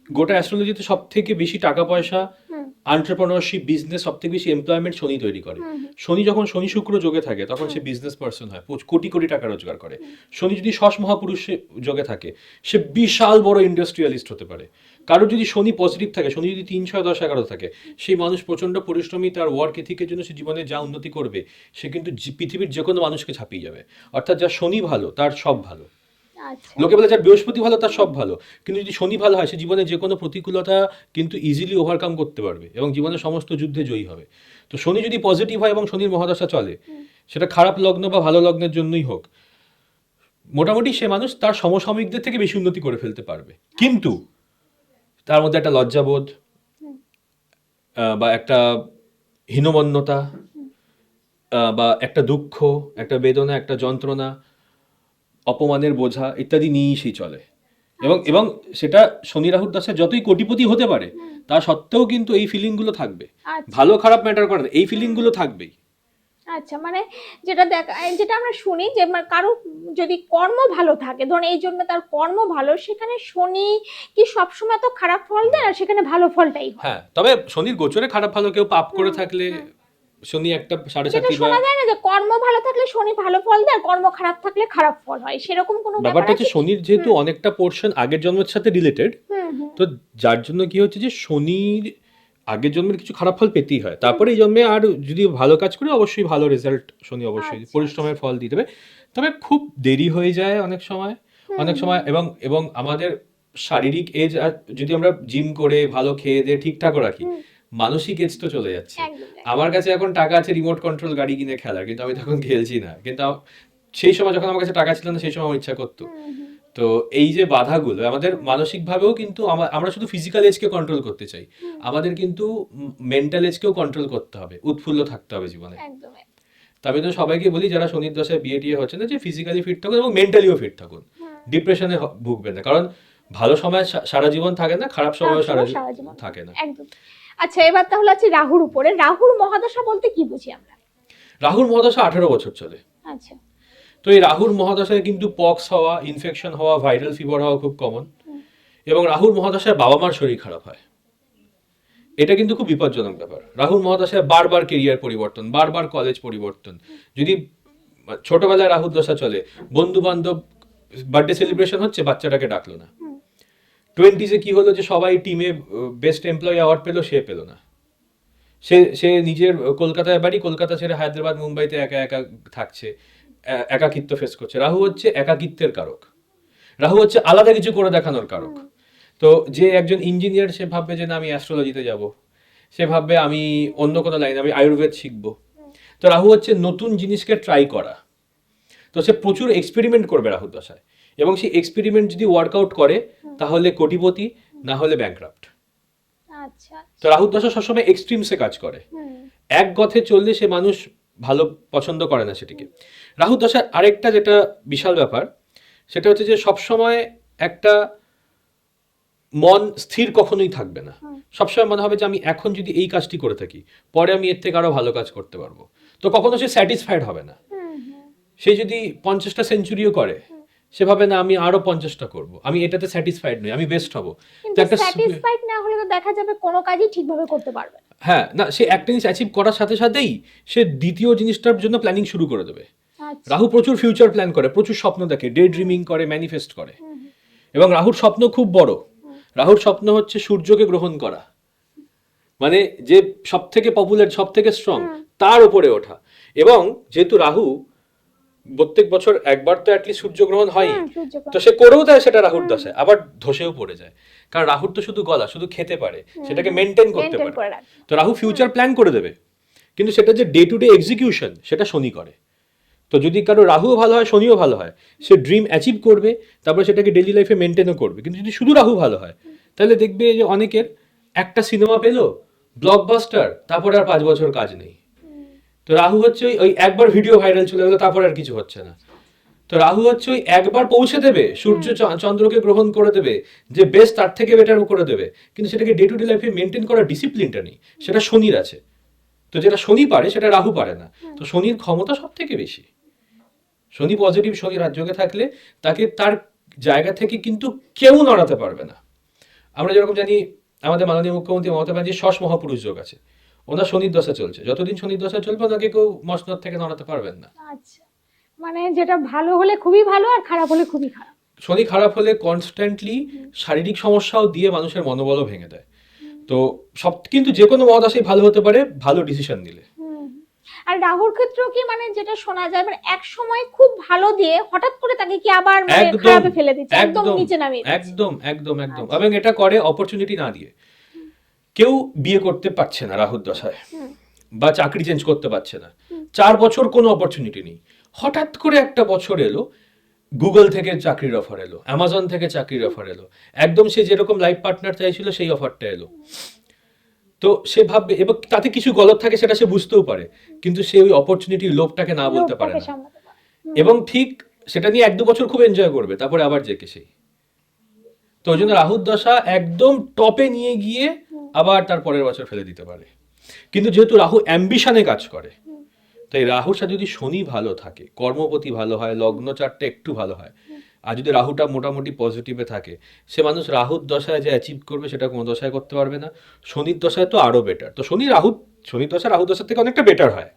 গোটা অ্যাস্ট্রোলজিতে সব থেকে বেশি টাকা পয়সা, হুম, এন্টারপ্রেনারশিপ, বিজনেস, সব থেকে বেশি এমপ্লয়মেন্ট শনি তৈরি করে। হুম, শনি যখন শনি শুক্র যোগে থাকে তখন সে হুম, বিজনেস পার্সন হয়, কোটি কোটি টাকা রোজগার করে। হুম, শনি যদি শশ মহাপুরুষ যোগে থাকে, সে বিশাল বড় ইন্ডাস্ট্রিয়ালিস্ট হতে পারে। কারো যদি শনি পজিটিভ থাকে, শনি যদি 3, 6, 10, 11 থাকে, সেই মানুষ প্রচন্ড পরিশ্রমী, তার ওয়ার্ক এথিকের জন্য সে জীবনে যা উন্নতি করবে, সে কিন্তু পৃথিবীর যে কোনো মানুষকে ছাপিয়ে যাবে। অর্থাৎ যার শনি ভালো তার সব ভালো। আচ্ছা, লোকে বলে যার বৃহস্পতি ভালো তার সব ভালো, কিন্তু যদি শনি ভালো হয় সে জীবনে যে কোনো প্রতিকূলতা কিন্তু ইজিলি ওভারকাম করতে পারবে এবং জীবনের সমস্ত যুদ্ধে জয়ী হবে। তো শনি যদি পজিটিভ হয় এবং শনির মহাদশা চলে, হুম, সেটা খারাপ লগ্ন বা ভালো লগ্নের জন্যই হোক, মোটামুটি সে মানুষ তার সমসাময়িকদের থেকে বেশি উন্নতি করে ফেলতে পারবে। কিন্তু তার মধ্যে একটা লজ্জাবোধ, হুম, বা একটা হীনমন্যতা, হুম, বা একটা দুঃখ, একটা বেদনা, একটা যন্ত্রণা, অপমানের বোঝা ইত্যাদি নিয়েই সেই চলে। এবং আচ্ছা, এবং সেটা শনি রাহুর দশায় যতই কোটিপতি হতে পারে, হুম, তা সত্ত্বেও কিন্তু এই ফিলিংগুলো থাকবে। আচ্ছা, ভালো খারাপ ম্যাটার করে না, এই ফিলিংগুলো থাকবেই। আচ্ছা, মানে যেটা আমরা শুনি যে কারো যদি কর্ম ভালো থাকে, ধরুন এই জন্য তার কর্ম ভালো, সেখানে শনি কি সবসময় তো খারাপ ফল দেয় না, সেখানে ভালো ফলটাই হয়। হ্যাঁ, তবে শনির গোচরে খারাপ ভালো, কেউ পাপ করে হুম, থাকলে হুম। শনি একটা সাড়ে যেটা সাতি বা শোনা যায় না যে কর্ম ভালো থাকলে শনি ভালো ফল দেয়, আর কর্ম খারাপ থাকলে খারাপ ফল হয়, সেরকম কোনো ব্যাপার ব্যাপারটা আছে হচ্ছে কি? শনির যেহেতু হুম, অনেকটা পোর্শন আগের জন্মের সাথে রিলেটেড, হুম, হুম, তো যার জন্য কি হচ্ছে যে শনির আগের জন্মের কিছু খারাপ ফল পেতেই হয়, হুম, তারপরে এই জন্মে আর যদি ভালো কাজ করে অবশ্যই ভালো রেজাল্ট শনি অবশ্যই আচ্ছা, পরিশ্রমের ফল দিয়ে দেবে। তবে খুব দেরি হয়ে যায় অনেক সময়, হুম, অনেক হুম, সময়, এবং এবং আমাদের শারীরিক এজ, আর যদি আমরা জিম করে ভালো খেয়ে দিয়ে ঠিকঠাক রাখি, হুম, মানসিক এজ তো চলে যাচ্ছে। একদম, একদম। আমার কাছে এখন টাকা আছে রিমোট কন্ট্রোল গাড়ি কিনে খেলার, কিন্তু আমি তখন খেলছি না। কিন্তু সেই সময় যখন আমার কাছে টাকা ছিল না, সেই সময় আমার ইচ্ছা করতো। হুম, হুম, তো এই যে বাধাগুলো আমাদের মানসিকভাবেও কিন্তু আমরা শুধু ফিজিক্যাল এজকে কন্ট্রোল করতে চাই, হুম, আমাদের কিন্তু মেন্টাল এজকেও কন্ট্রোল করতে হবে, উৎফুল্ল থাকতে হবে জীবনে। একদম, একদম। তা আমি তো সবাইকে বলি যারা শনির দশায় বিয়ে টিয়ে হচ্ছে না যে ফিজিক্যালি ফিট থাকুন এবং মেন্টালিও ফিট থাকুন, ডিপ্রেশনে ভুগবেন না, কারণ ভালো সময় সারা জীবন থাকে না, খারাপ সময় সারা জীবন থাকে না। একদম। আচ্ছা, এবার তাহলে আছে রাহুর উপরে। রাহুর মহাদশা বলতে কি বুঝি আমরা? রাহুর মহাদশা 18 বছর চলে। আচ্ছা। তো এই রাহুর মহাদশায় কিন্তু পক্স হওয়া, ইনফেকশন হওয়া, ভাইরাল ফিভার হওয়া খুব কমন। এবং রাহুর মহাদশায় বাবা মার শরীর খারাপ হয়, এটা কিন্তু খুব বিপজ্জনক ব্যাপার। রাহুর মহাদশায় বারবার কেরিয়ার পরিবর্তন, বারবার কলেজ পরিবর্তন। যদি ছোটবেলায় রাহুর দশা চলে, বন্ধু বান্ধব বার্থডে সেলিব্রেশন হচ্ছে, বাচ্চাটাকে ডাকলো না। 20s কি হলো যে সবাই টিমে বেস্ট এমপ্লয়ি অ্যাওয়ার্ড পেলো, সে পেলো না। সে নিজের কলকাতায় বাড়ি, কলকাতা ছেড়ে হায়দ্রাবাদ মুম্বাইতে একা একা থাকছে, একাকিত্ব ফেস করছে। রাহু হচ্ছে একাকিত্বের কারক, রাহু হচ্ছে আলাদা কিছু করে দেখানোর কারক। তো যে একজন ইঞ্জিনিয়ার সে ভাববে যে না আমি অ্যাস্ট্রোলজিতে যাব, সে ভাববে আমি অন্য কোনো লাইন, আমি আয়ুর্বেদ শিখবো। তো রাহু হচ্ছে নতুন জিনিসকে ট্রাই করা। তো সে প্রচুর এক্সপেরিমেন্ট করবে রাহুর দশায়, এবং সেই এক্সপেরিমেন্ট যদি ওয়ার্কআউট করে তাহলে কোটিপতি, না হলে ব্যাংক্রাফট। আচ্ছা। তো রাহুর দশা সবসময় এক্সট্রিমসে কাজ করে, এক গথে চললে সে মানুষ ভালো পছন্দ করে না সেটিকে। রাহুর দশার আরেকটা যেটা বিশাল ব্যাপার, সেটা হচ্ছে যে সবসময় একটা মন স্থির কখনোই থাকবে না। সবসময় মনে হবে যে আমি এখন যদি এই কাজটি করে থাকি, পরে আমি এর থেকে আরো ভালো কাজ করতে পারবো। তো কখনো সে স্যাটিসফাইড হবে না। সে যদি 50টা সেঞ্চুরিও করে, সে ভাবে না আমি আরো 50টা করব, আমি এটাতে স্যাটিসফাইড নই, আমি বেস্ট হব। কিন্তু স্যাটিসফাইড না হলে তো দেখা যাবে কোনো কাজই ঠিকভাবে করতে পারবে না। হ্যাঁ, না, সে একটা জিনিস অ্যাচিভ করার সাথে সাথেই সে দ্বিতীয় জিনিসটার জন্য প্ল্যানিং শুরু করে দেবে। রাহু প্রচুর ফিউচার প্ল্যান করে, প্রচুর স্বপ্ন দেখে, ডে ড্রিমিং করে, ম্যানিফেস্ট করে। এবং রাহুর স্বপ্ন খুব বড়। রাহুর স্বপ্ন হচ্ছে সূর্যকে গ্রহণ করা, মানে যে সব থেকে পপুলার, সব থেকে স্ট্রং, তার উপরে ওঠা। এবং যেহেতু রাহু প্রত্যেক বছর একবার তো অ্যাটলিস্ট সূর্যগ্রহণ হয়, তো সে করেও দেয় সেটা রাহুর দশায়, আবার ধসেও পড়ে যায়। কারণ রাহুর তো শুধু গলা, শুধু খেতে পারে, সেটাকে মেনটেন করতে পারে। তো রাহু ফিউচার প্ল্যান করে দেবে, কিন্তু সেটা যে ডে টু ডে এক্সিকিউশন, সেটা শনি করে। তো যদি কারো রাহুও ভালো হয়, শনিও ভালো হয়, সে ড্রিম অ্যাচিভ করবে, তারপরে সেটাকে ডেইলি লাইফে মেনটেনও করবে। কিন্তু যদি শুধু রাহু ভালো হয়, তাহলে দেখবে যে অনেকের একটা সিনেমা পেলো, ব্লকবাস্টার, তারপরে আর 5 বছর কাজ নেই। তো রাহু হচ্ছে ওই একবার ভিডিও ভাইরাল চলে গেলো, তারপর আর কিছু হচ্ছে না। তো রাহু হচ্ছে ওই একবার পৌঁছে দেবে, সূর্য চন্দ্রকে গ্রহণ করে দেবে, যে বেস্ট তার থেকে বেটার করে দেবে, কিন্তু সেটাকে ডে টু ডে লাইফে মেনটেন করার ডিসিপ্লিনটা নেই, সেটা শনির আছে। তো যেটা শনি পারে সেটা রাহু পারে না। তো শনির ক্ষমতা সব থেকে বেশি। শনি পজিটিভ, শনি রাজযোগে থাকলে তাকে তার জায়গা থেকে কিন্তু কেউ নড়াতে পারবে না। আমরা যেরকম জানি আমাদের মাননীয় মুখ্যমন্ত্রী মমতা ব্যানার্জি শশ মহাপুরুষ যোগ আছে, ওনার শনির দশা চলছে, যতদিন শনির দশা চলবে ওনাকে কেউ মসনদ থেকে নড়াতে পারবেন না। আচ্ছা, মানে যেটা ভালো হলে খুবই ভালো, আর খারাপ হলে খুবই খারাপ। শনি খারাপ হলে কনস্ট্যান্টলি শারীরিক সমস্যাও দিয়ে মানুষের মনোবলও ভেঙে দেয়। তো সব কিন্তু যে কোনো মহাদশাই ভালো হতে পারে ভালো ডিসিশন নিলে। আর রাহুর ক্ষেত্রেও কি মানে যেটা শোনা যায়, মানে এক সময় খুব ভালো দিয়ে হঠাৎ করে তাকে কি আবার মানে খারাপে ফেলে দিচ্ছে, একদম নিচে নামিয়ে দিচ্ছে। একদম একদম একদম। এবং এটা করে অপরচুনিটি না দিয়ে। কেউ বিয়ে করতে পারছে না রাহুর দশায়, বা চাকরি চেঞ্জ করতে পারছে না, 4 বছর কোনো অপরচুনিটি নেই। হঠাৎ করে একটা বছর এলো, গুগল থেকে চাকরির অফার এলো, অ্যামাজন থেকে চাকরির অফার এলো, একদম সে যেরকম লাইফ পার্টনার চাইছিল সেই অফারটা এলো। তো সে ভাববে, এবং তাতে কিছু গলত থাকে সেটা সে বুঝতেও পারে, কিন্তু সে ওই অপরচুনিটির লোভটাকে না বলতে পারে না। এবং ঠিক সেটা নিয়ে 1-2 বছর খুব এনজয় করবে, তারপরে আবার জেকে সেই। তো ওই জন্য রাহুর দশা একদম টপে নিয়ে গিয়ে আবার তার পরের বছর ফেলে দিতে পারে। কিন্তু যেহেতু রাহু অ্যাম্বিশনে কাজ করে, তাই রাহুর সাথে যদি শনি ভালো থাকে, কর্মপতি ভালো হয়, লগ্ন চারটে একটু ভালো হয়, আর যদি রাহুটা মোটামুটি পজিটিভে থাকে, সে মানুষ রাহুর দশায় যে অ্যাচিভ করবে সেটা কোনো দশায় করতে পারবে না। শনির দশায় তো আরো বেটার। তো শনির দশা রাহুর দশার থেকে অনেকটা বেটার হয়।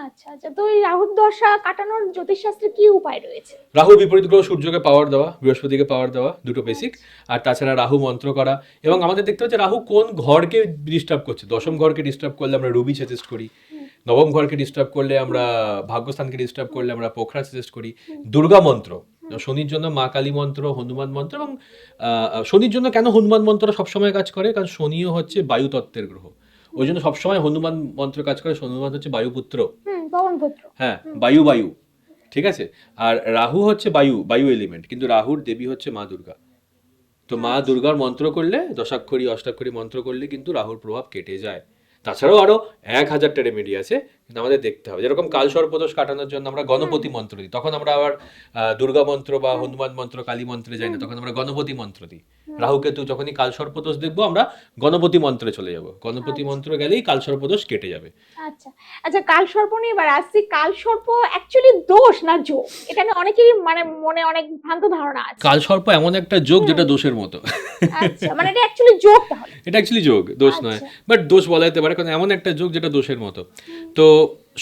আচ্ছা আচ্ছা, তো এই রাহুর দশা কাটানোর জ্যোতিষশাস্ত্রে কি উপায় রয়েছে? রাহুর বিপরীত গ্রহ সূর্যকে পাওয়ার দেওয়া, বৃহস্পতিকে পাওয়ার দেওয়া, দুটো বেসিক। আর তাছাড়া রাহু মন্ত্র করা, এবং আমাদের দেখতে হচ্ছে রাহু কোন ঘরকে ডিস্টার্ব করছে। দশম ঘরকে ডিস্টার্ব করলে আমরা রবি সাজেস্ট করি, নবম ঘরকে ডিস্টার্ব করলে আমরা ভাগ্যস্থানকে ডিস্টার্ব করলে আমরা পোখরা সাজেস্ট করি, দুর্গা মন্ত্র, শনির জন্য মা কালী মন্ত্র, হনুমান মন্ত্র। এবং শনির জন্য কেন হনুমান মন্ত্র সবসময় কাজ করে, কারণ শনিও হচ্ছে বায়ু তত্ত্বের গ্রহ, ওই জন্য সবসময় হনুমান মন্ত্র কাজ করে। হনুমান হচ্ছে বায়ুপুত্র, হ্যাঁ, বায়ু বায়ু, ঠিক আছে। আর রাহু হচ্ছে বায়ু এলিমেন্ট, কিন্তু রাহুর দেবী হচ্ছে মা দুর্গা। তো মা দুর্গার মন্ত্র করলে, দশাক্ষরী অষ্টাক্ষরী মন্ত্র করলে কিন্তু রাহুর প্রভাব কেটে যায়। তাছাড়াও আরো 1000টা রেমেডি আছে, কিন্তু আমাদের দেখতে হবে। যেরকম কাল সর্পদোষ কাটানোর জন্য আমরা গণপতি মন্ত্র দিই, তখন আমরা আবার দুর্গা মন্ত্র বা হনুমান মন্ত্র, কালী মন্ত্রে যাই না, তখন আমরা গণপতি মন্ত্র দিই। রাহু কেতু যখনই কাল সর্পদোষ দেখবো আমরা গণপতি মন্ত্রে চলে যাব, গণপতি মন্ত্র গেলেই কাল সর্পদোষ কেটে যাবে। আচ্ছা আচ্ছা, কাল সর্প নিয়ে এবার আসছি। কাল সর্প অ্যাকচুয়ালি দোষ না যোগ? এটা নিয়ে অনেকেরই মানে মনে অনেক ভ্রান্ত ধারণা আছে। কাল সর্প এমন একটা যোগ যেটা দোষের মতো। আচ্ছা, মানে এটা অ্যাকচুয়ালি যোগ তাহলে? এটা অ্যাকচুয়ালি যোগ, দোষ নয়, বাট দোষ বলা যেতে পারে, কারণ এমন একটা যোগ যেটা দোষের মতো। তো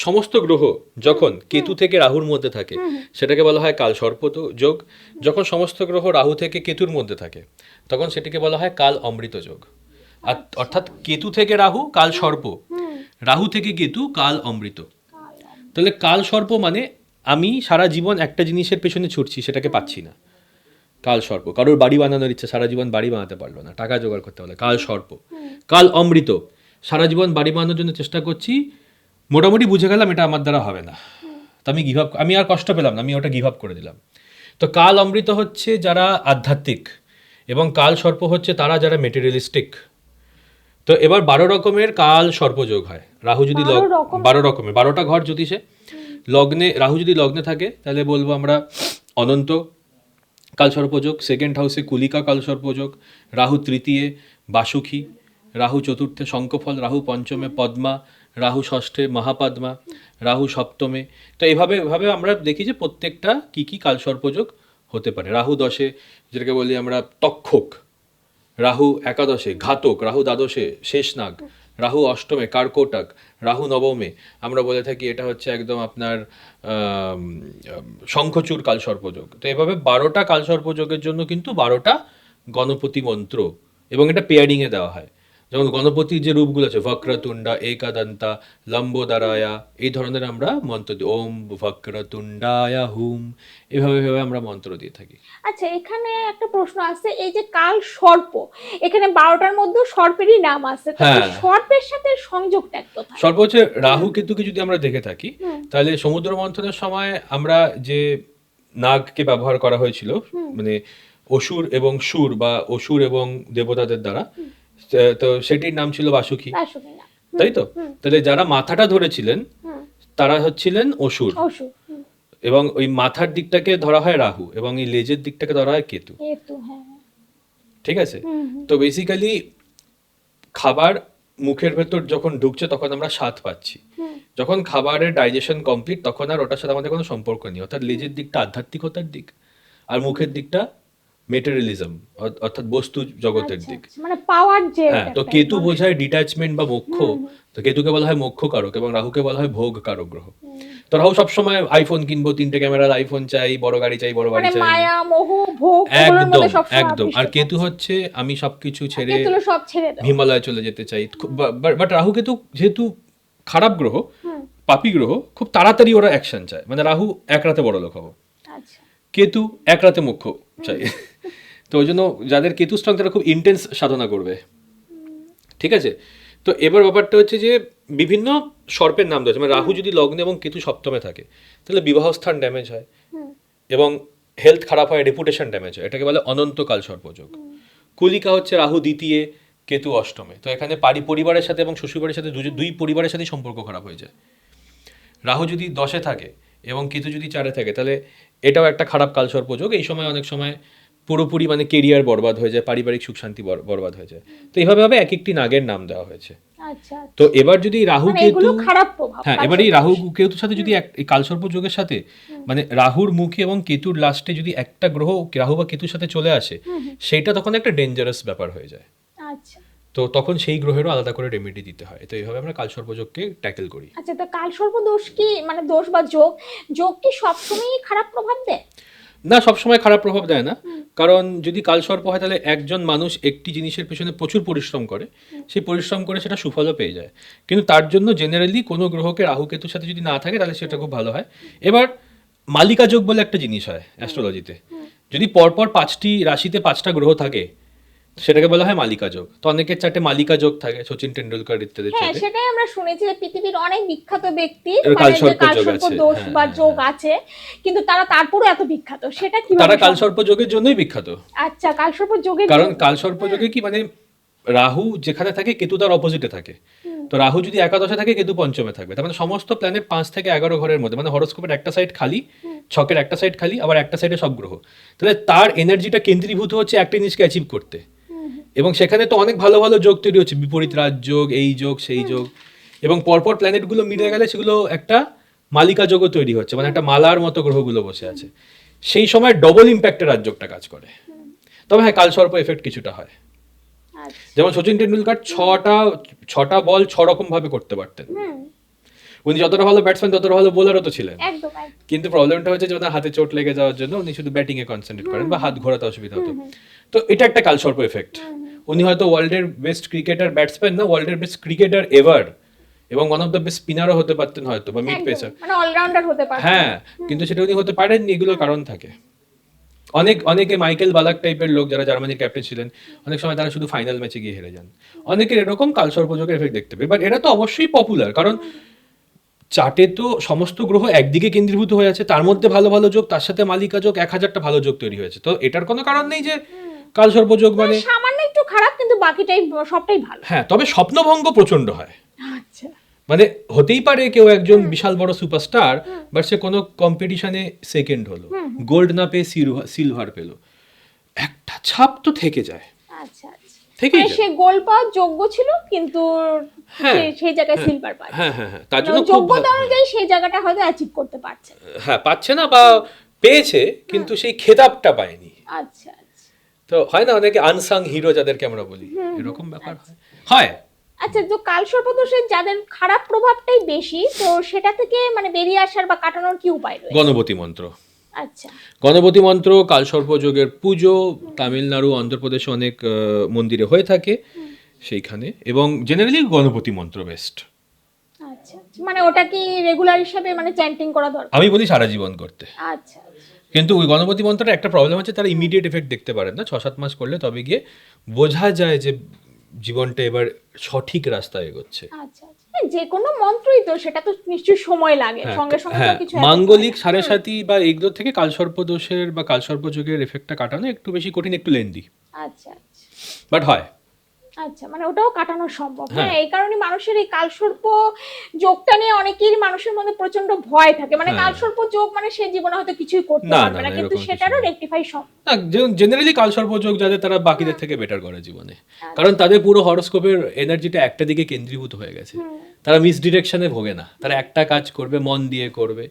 সমস্ত গ্রহ যখন কেতু থেকে রাহুর মধ্যে থাকে সেটাকে বলা হয় কাল সর্প যোগ। যখন সমস্ত গ্রহ রাহু থেকে কেতুর মধ্যে থাকে তখন সেটিকে বলা হয় কাল অমৃত যোগ। অর্থাৎ কেতু থেকে রাহু কাল সর্প, রাহু থেকে কেতু কাল অমৃত। তাহলে কাল সর্প মানে আমি সারা জীবন একটা জিনিসের পেছনে ছুটছি, সেটাকে পাচ্ছি না, কাল সর্প। কারোর বাড়ি বানানোর ইচ্ছা, সারা জীবন বাড়ি বানাতে পারলো না, টাকা জোগাড় করতে পারলো, কাল সর্প। কাল অমৃত, সারা জীবন বাড়ি বানানোর জন্য চেষ্টা করছি, মোটামুটি বুঝে গেলাম এটা আমার দ্বারা হবে না, তো আমি গিভ আপ, আমি আর কষ্ট পেলাম না, আমি ওটা গিভ আপ করে দিলাম। তো কাল অমৃত হচ্ছে যারা আধ্যাত্মিক, এবং কাল সর্প হচ্ছে তারা যারা মেটেরিয়ালিস্টিক। তো এবার 12 রকমের কাল সর্পযোগ হয়। রাহু যদি 12 রকমের, 12টা ঘর জ্যোতিষে, লগ্নে রাহু যদি লগ্নে থাকে তাহলে বলবো আমরা অনন্ত কাল সর্পযোগ, সেকেন্ড হাউসে কুলিকা কাল সর্পযোগ, রাহু তৃতীয়ে বাসুখী, রাহু চতুর্থে শঙ্খফল, রাহু পঞ্চমে পদ্মা, রাহু ষষ্ঠে মহাপদ্মা, রাহু সপ্তমে। তো এভাবে আমরা দেখি যে প্রত্যেকটা কি কি কাল সর্পযোগ হতে পারে। রাহু দশে যেটাকে বলি আমরা তক্ষক, রাহু একাদশে ঘাতক, রাহু দ্বাদশে শেষনাগ, রাহু অষ্টমে কার্কোটক, রাহু নবমে আমরা বলে থাকি এটা হচ্ছে একদম আপনার শঙ্খচূড় কাল সর্পযোগ। তো এভাবে 12টা কাল সর্পযোগের জন্য কিন্তু 12টা গণপতি মন্ত্র, এবং এটা পেয়ারিংয়ে দেওয়া হয়। যেমন গণপতির যে রূপগুলো আছে বক্রতুণ্ডা, একাদন্তা, লম্বোদরায়া, এই ধরনের আমরা মন্ত্র দিই, ওম বক্রতুণ্ডায়া হুম, এভাবে আমরা মন্ত্র দিয়ে থাকি। আচ্ছা, এখানে একটা প্রশ্ন আছে, এই যে কাল সর্প, এখানে 12টার মধ্যে সর্পেরই নাম আছে, তো এই সর্পের সাথে সংযোগটা কোথায়? সর্প হচ্ছে রাহু কেতুকে যদি আমরা দেখে থাকি তাহলে সমুদ্র মন্থনের সময় আমরা যে নাগকে ব্যবহার করা হয়েছিল, মানে অসুর এবং সুর বা অসুর এবং দেবতাদের দ্বারা, তো সেটির নাম ছিল বাসুকি, তাই তো? তাহলে যারা মাথাটা ধরেছিলেন তারা হচ্ছিলেন অসুর, এবং ওই মাথার দিকটাকে ধরা হয় রাহু, এবং এই লেজের দিকটাকে ধরা হয় কেতু। ঠিক আছে? তো বেসিক্যালি খাবার মুখের ভেতর যখন ঢুকছে তখন আমরা স্বাদ পাচ্ছি, যখন খাবারের ডাইজেশন কমপ্লিট তখন আর ওটার সাথে আমাদের কোনো সম্পর্ক নেই। অর্থাৎ লেজের দিকটা আধ্যাত্মিকতার দিক, আর মুখের দিকটা মেটেরিয়ালিজম, অর্থাৎ বস্তু জগতের দিক, মানে পাওয়ার যে। হ্যাঁ, তো কেতু বোঝায় ডিট্যাচমেন্ট বা মোক্ষ, তো কেতুকে বলা হয় মোক্ষ কারক, এবং রাহুকে বলা হয় ভোগ কারক গ্রহ। তো রাহু সবসময় আইফোন কিনবো, 3টে ক্যামেরার আইফোন চাই, বড় গাড়ি চাই, বড় বাড়ি চাই, মায়া মোহ ভোগ, একদম একদম। আর কেতু হচ্ছে আমি সবকিছু ছেড়ে হিমালয় চলে যেতে চাই। বাট রাহু কেতু যেহেতু খারাপ গ্রহ, পাপী গ্রহ, খুব তাড়াতাড়ি ওরা অ্যাকশন চায়। মানে রাহু এক রাতে বড় লোক হবো, কেতু এক রাতে মোক্ষ চাই। তো ওই জন্য যাদের কেতু স্ট্রং তারা খুব ইন্টেন্স সাধনা করবে। ঠিক আছে? তো এবার ব্যাপারটা হচ্ছে যে বিভিন্ন সর্পের নাম দেওয়া আছে। মানে রাহু যদি লগ্নে এবং কেতু সপ্তমে থাকে তাহলে বিবাহস্থান ড্যামেজ হয়, এবং হেলথ খারাপ হয়, রেপুটেশন ড্যামেজ হয়, এটাকে বলে অনন্তকাল সর্পযোগ। কুলিকা হচ্ছে রাহু দ্বিতীয়, কেতু অষ্টমে, তো এখানে পরিবারের সাথে এবং শ্বশুরবাড়ির সাথে দুই পরিবারের সাথে সম্পর্ক খারাপ হয়ে যায়। রাহু যদি 10-এ থাকে এবং কেতু যদি 4-এ থাকে তাহলে এটাও একটা খারাপ কাল সর্পযোগ। এই সময় অনেক সময় পুরোপুরি মানে কেরিয়ার বরবাদ হয়ে যায়, পারিবারিক সুখ শান্তি বরবাদ হয়ে যায়। তো এইভাবে এক একটি নাগের নাম দেওয়া হয়েছে। তো এবার যদি রাহু কেতু, হ্যাঁ, এবার এই রাহু কেতুর সাথে যদি এই কালসর্প যোগের সাথে মানে রাহুর মুখে এবং কেতুর লাস্টে যদি একটা গ্রহ রাহু বা কেতুর সাথে চলে আসে, সেইটা তখন একটা ডেঞ্জারাস ব্যাপার হয়ে যায়। তো তখন সেই গ্রহেরও আলাদা করে রেমেডি দিতে হয়। তো এইভাবে আমরা কালসর্প যোগকে ট্যাকেল করি। আচ্ছা, তো কালসর্প দোষ কি, মানে দোষ বা যোগ কি সবসময়ই খারাপ প্রভাব দেয়? না, সবসময় খারাপ প্রভাব দেয় না। কারণ যদি কালসর্প হয় তাহলে একজন মানুষ একটি জিনিসের পেছনে প্রচুর পরিশ্রম করে, সেই পরিশ্রম করে সেটা সুফলও পেয়ে যায়। কিন্তু তার জন্য জেনারেলি কোনো গ্রহকে রাহু কেতুর সাথে যদি না থাকে তাহলে সেটা খুব ভালো হয়। এবার মালিকা যোগ বলে একটা জিনিস হয় অ্যাস্ট্রোলজিতে, যদি পরপর 5টি রাশিতে 5টা গ্রহ থাকে সেটাকে বলা হয় মালিকা যোগ। তো অনেকের 4টে মালিকা যোগ থাকে, সচিন টেন্ডুলকার ইত্যাদি। হ্যাঁ, সেটাই আমরা শুনেছি যে পৃথিবীর অনেক বিখ্যাত ব্যক্তি কালসর্প দোষ বা যোগ আছে, কিন্তু তারা তারপরও এত বিখ্যাত, সেটা কি? তারা কালসর্প যোগের জন্যই বিখ্যাত। আচ্ছা, কালসর্প যোগের, কারণ কালসর্প যোগে কি মানে রাহু যেখানে থাকে কেতু তার অপোজিটে থাকে। তো রাহু যদি একাদশে থাকে কেতু পঞ্চমে থাকবে, তার মানে সমস্ত প্ল্যানেট 5 থেকে 11 ঘরের মধ্যে, মানে হরোস্কোপের একটা সাইড খালি, ছকের একটা সাইড খালি, আবার একটা সাইডে সব গ্রহ। তাহলে তার এনার্জিটা কেন্দ্রীভূত হচ্ছে একটা জিনিসকে অ্যাচিভ করতে, এবং সেখানে তো অনেক ভালো ভালো যোগ তৈরি হচ্ছে, বিপরীত রাজযোগ, এই যোগ সেই যোগ, এবং পরপর প্ল্যানেটগুলো মিলে গেলে সেগুলো একটা মালিকা যোগও তৈরি হচ্ছে, মানে একটা মালার মতো গ্রহগুলো বসে আছে। সেই সময় ডবল ইম্প্যাক্টের রাজযোগটা কাজ করে। তবে হ্যাঁ, কালসর্প এফেক্ট কিছুটা হয়। আচ্ছা। যেমন সচিন টেন্ডুলকার ছটা বল 6 রকম ভাবে করতে পারতেন। উনি যতটা ভালো ব্যাটসম্যান ততটা ভালো বোলারও তো ছিলেন, একদম। কিন্তু প্রবলেমটা হচ্ছে যে ওনার হাতে চোট লেগে যাওয়ার জন্য উনি শুধু ব্যাটিং এ কনসেন্ট্রেট করেন বা হাত ঘোরাতে অসুবিধা হতো। তো এটা একটা কালসর্প এফেক্ট। উনি হয়তো ওয়ার্ল্ডের বেস্ট ক্রিকেটার ব্যাটসম্যান না, ওয়ার্ল্ডের বেস্ট ক্রিকেটার এভার, এবং ওয়ান অফ দ্য বেস্ট স্পিনারও হতে পারতেন হয়তো, বা মিড পেসার, মানে অলরাউন্ডার হতে পারে। হ্যাঁ, কিন্তু সেটা উনি হতে পারেননি। এগুলোর কারণ থাকে। অনেকে মাইকেল বালাক টাইপের লোক যারা জার্মানির ক্যাপ্টেন ছিলেন, অনেক সময় তারা শুধু ফাইনাল ম্যাচে গিয়ে হেরে যান। অনেকের এরকম কালসর্পযোগের এফেক্ট দেখতে পাবে, বাট এটা তো অবশ্যই পপুলার, কারণ চার্টে তো সমস্ত গ্রহ একদিকে কেন্দ্রীভূত হয়ে আছে, তার মধ্যে ভালো ভালো যোগ, তার সাথে মালিকা যোগ, 1000টা ভালো যোগ তৈরি হয়েছে। তো এটার কোনো কারণ নেই যে কালসর্পযোগ মানে সামান্য একটু খারাপ, কিন্তু বাকিটাই সবটাই ভালো। হ্যাঁ, তবে স্বপ্নভঙ্গ প্রচন্ড হয়। আচ্ছা। মানে হতেই পারে কেউ একজন বিশাল বড় সুপারস্টার, বাট সে কোনো কম্পিটিশনে সেকেন্ড হলো, গোল্ড না পেয়ে সিলভার পেলো, একটা ছাপ তো থেকে যায়। আচ্ছা আচ্ছা। থেকেই মানে যায়। সে গোল পাওয়ার যোগ্য ছিল, কিন্তু হ্যাঁ, সেই জায়গায় সিলভার পাচ্ছে। হ্যাঁ হ্যাঁ হ্যাঁ, তার জন্য খুব যোগ্যতা অনুযায়ী সেই জায়গাটা হয়তো অ্যাচিভ করতে পারছে। হ্যাঁ, পাচ্ছে না বা পেয়েছে কিন্তু সেই খেতাবটা পায়নি। আচ্ছা আচ্ছা। তো হয় না অনেকে আনসাং হিরো যাদেরকে আমরা বলি, এরকম ব্যাপার হয়। আচ্ছা, তো কালসর্পদোষের যাদের খারাপ প্রভাবটাই বেশি, তো সেটা থেকে মানে বেরিয়ে আসার বা কাটানোর কি উপায় রয়েছে? গণপতি মন্ত্র। আচ্ছা। গণপতি মন্ত্র, কালসর্পযোগের পুজো তামিলনাড়ু, অন্ধ্রপ্রদেশে অনেক মন্দিরে হয়ে থাকে সেইখানে, এবং জেনারেলি গণপতি মন্ত্র বেস্ট। আচ্ছা, মানে ওটা কি রেগুলার হিসেবে মানে চ্যান্টিং করা দরকার? আমি বলি সারা জীবন করতে। আচ্ছা। কিন্তু ওই গণপতি মন্ত্রটা একটা প্রবলেম হচ্ছে, তারা ইমিডিয়েট এফেক্ট দেখতে পারেন না, 6-7 মাস করলে তবে গিয়ে বোঝা যায় যে জীবনটা এবার সঠিক রাস্তায় এগোচ্ছে। আচ্ছা আচ্ছা। যে কোনো মন্ত্রই তো, সেটা তো নিশ্চয়ই সময় লাগে, সঙ্গে সঙ্গে তো হ্যাঁ, কিছু মাঙ্গলিক সাড়ে সাতি বা এগুলো থেকে কালসর্পদোষের বা কালসর্পযোগের এফেক্টটা কাটানো একটু বেশি কঠিন, একটু লেন্দি, আচ্ছা আচ্ছা। বাট হয়। আচ্ছা, মানে ওটাও কাটানো সম্ভব। হ্যাঁ। হ্যাঁ, এই কারণে মানুষের এই কালসর্প যোগটা নিয়ে অনেকেরই মানুষের মধ্যে প্রচন্ড ভয় থাকে, মানে হ্যাঁ। কালসর্প যোগ মানে সে জীবনে হয়তো কিছুই করতে না, পারবে না, না, না, কিন্তু এরকম কিছু সেটারও না। রেকটিফাই সম্ভব। না, জেনারেলি কালসর্পযোগ যাদের, তারা বাকিদের থেকে বেটার করে জীবনে, কারণ তাদের পুরো হরোস্কোপের এনার্জিটা একটা দিকে কেন্দ্রীভূত হয়ে গেছে। তারা মিসডিরেকশনে ভোগে না, তারা একটা কাজ করবে, মন দিয়ে করবে,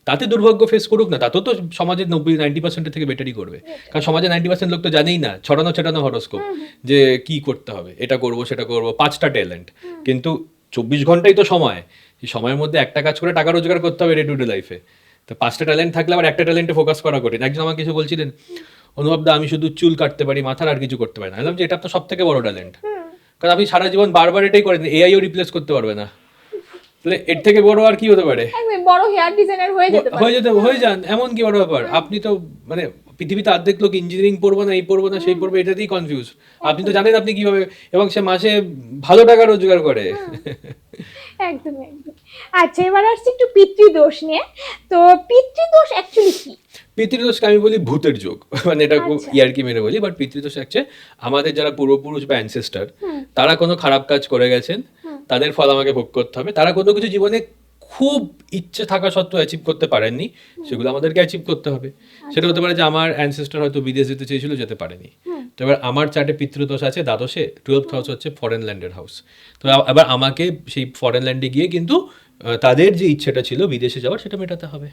তাতে দুর্ভাগ্য ফেস করুক না, তাতেও তো সমাজের 90% থেকে বেটারই করবে, কারণ সমাজে 90% লোক তো জানেই না, ছড়ানো হরোস্কোপ, যে কি করতে হবে, এটা করব সেটা করব, 5টা ট্যালেন্ট, কিন্তু 24 ঘন্টাই তো সময়, এই সময়ের মধ্যে একটা কাজ করে টাকা রোজগার করতে হবে ডে টু ডে লাইফে। তো 5টা ট্যালেন্ট থাকলে আবার একটা ট্যালেন্টে ফোকাস করা কঠিন। একজন আমাকে কিছু বলছিলেন, অনুভবদা আমি শুধু চুল কাটতে পারি, মাথার আর কিছু করতে পারি না। বললাম যে এটা আপনার সব থেকে বড় ট্যালেন্ট, কারণ আপনি সারা জীবন বারবার এটাই করেন, এআইও রিপ্লেস করতে পারবে না, তাহলে এর থেকে বড় আর কি হতে পারে? একদম বড় হেয়ার ডিজাইনার হয়ে যেতে পারে। হয়ে যান, এমন কি বড় ব্যাপার? আপনি তো মানে পৃথিবীতে অর্ধেক লোক ইঞ্জিনিয়ারিং পড়বো না, এই পড়বো না, সেই পড়বো, এটাতেই কনফিউজ। আপনি তো জানেন আপনি কিভাবে, এবং সে মাসে ভালো টাকা রোজগার করে। একদম একদম। আচ্ছা, এবার আসছি একটু পিতৃদোষ নিয়ে। তো পিতৃদোষ অ্যাকচুয়ালি কি? পিতৃদোষকে আমি বলি ভূতের যোগ, মানে এটা খুব আচ্ছা। ইয়ার্কি মেরে বলি, বাট পিতৃদোষ হচ্ছে আমাদের যারা পূর্বপুরুষ বা অ্যানসেস্টার, তারা কোনো খারাপ কাজ করে গেছেন, তাদের ফল আমাকে ভোগ করতে হবে। তারা কোনো কিছু জীবনে খুব ইচ্ছে থাকা সত্ত্বেও অ্যাচিভ করতে পারেননি, সেগুলো আমাদেরকে অ্যাচিভ করতে হবে। সেটা হতে পারে যে আমার অ্যানসেস্টার হয়তো বিদেশ যেতে চেয়েছিল, যেতে পারেনি, তো এবার আমার চার্টে পিতৃদোষ আছে দ্বাদশে, 12th হাউস হচ্ছে ফরেন ল্যান্ডের হাউস, তো এবার আমাকে সেই ফরেন ল্যান্ডে গিয়ে কিন্তু তাদের যে ইচ্ছেটা ছিল বিদেশে যাওয়ার, সেটা মেটাতে হবে।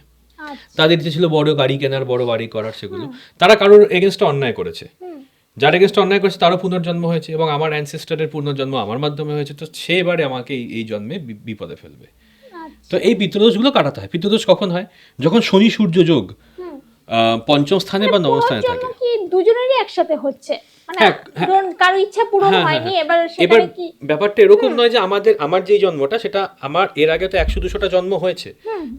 তাদের ইচ্ছে ছিল বড় গাড়ি কেনার, বড় বাড়ি করার, সেগুলো তারা কারোর এগেনস্টে অন্যায় করেছে, যার এগেনস্টে অন্যায় করেছে তারও পুনর্জন্ম হয়েছে, এবং আমার অ্যানসেস্টারের পুনর্জন্ম আমার মাধ্যমে হয়েছে, তো সে এবারে আমাকে এই জন্মে বিপদে ফেলবে। তো এই পিতৃদোষগুলো কাটাতে হয়। পিতৃদোষ কখন হয়? যখন শনি সূর্য যোগ পঞ্চম স্থানে বা নবম স্থানে থাকে। কি দুজনেরই একসাথে হচ্ছে, মানে হ্যাঁ, ধরুন কারো ইচ্ছা পূরণ হয়নি, এবার সেখানে কি ব্যাপারটা এরকম নয় যে আমার যেই জন্মটা, সেটা আমার এর আগে তো 100-200টা জন্ম হয়েছে,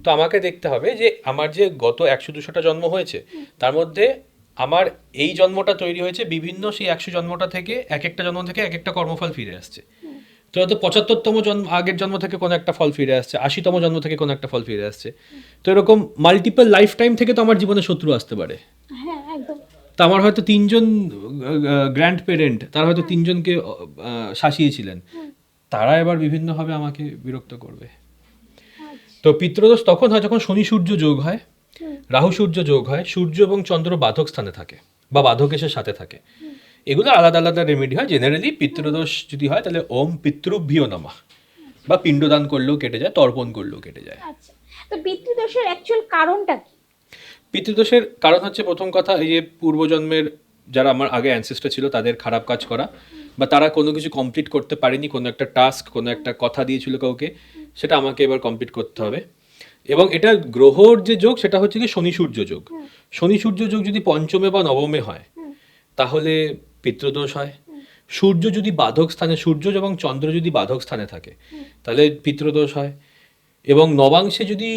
তো আমাকে দেখতে হবে যে আমার যে গত 100-200টা জন্ম হয়েছে, তার মধ্যে আমার এই জন্মটা তৈরি হয়েছে বিভিন্ন সেই 100 জন্মটা থেকে, এক একটা জন্ম থেকে এক একটা কর্মফল ফিরে আসছে। তো হয়তো 75তম জন্ম আগের জন্ম থেকে কোনো একটা ফল ফিরে আসছে, 80তম জন্ম থেকে কোনো একটা ফল ফিরে আসছে। তো এরকম মাল্টিপল লাইফ টাইম থেকে তো আমার জীবনে শত্রু আসতে পারে। হ্যাঁ একদম। তা আমার হয়তো 3 জন গ্র্যান্ড পেরেন্ট, তারা হয়তো 3জনকে শাসিয়েছিলেন, তারা এবার বিভিন্নভাবে আমাকে বিরক্ত করবে। আচ্ছা। তো পিতৃদোষ তখন হয় যখন শনি সূর্য যোগ হয়, হুম। রাহু সূর্য যোগ হয়, সূর্য এবং চন্দ্র বাধক স্থানে থাকে বা বাধক এসে সাথে থাকে। এগুলো আলাদা আলাদা রেমেডি হয়। জেনারেলি পিতৃদোষ যদি হয় তাহলে ওম পিতৃভ্যো নমঃ বা পিণ্ডদান করলেও কেটে যায়, তর্পণ করলেও কেটে যায়। আচ্ছা, তো পিতৃদোষের অ্যাকচুয়াল কারণটা কি? পিতৃদোষের কারণ হচ্ছে প্রথম কথা এই যে পূর্বজন্মের যারা আমার আগে অ্যানসেস্টর ছিল তাদের খারাপ কাজ করা, বা তারা কোনো কিছু কমপ্লিট করতে পারেনি, কোনো একটা টাস্ক, কোনো একটা কথা দিয়েছিল কাউকে, সেটা আমাকে এবার কমপ্লিট করতে হবে। এবং এটা গ্রহর যে যোগ সেটা হচ্ছে কি শনি সূর্য যোগ। শনি সূর্য যোগ যদি পঞ্চমে বা নবমে হয় তাহলে পিতৃদোষ হয়। সূর্য যদি বাধক স্থানে, সূর্য এবং চন্দ্র যদি বাধক স্থানে থাকে তাহলে পিতৃদোষ হয়। এবং নবাংশে যদি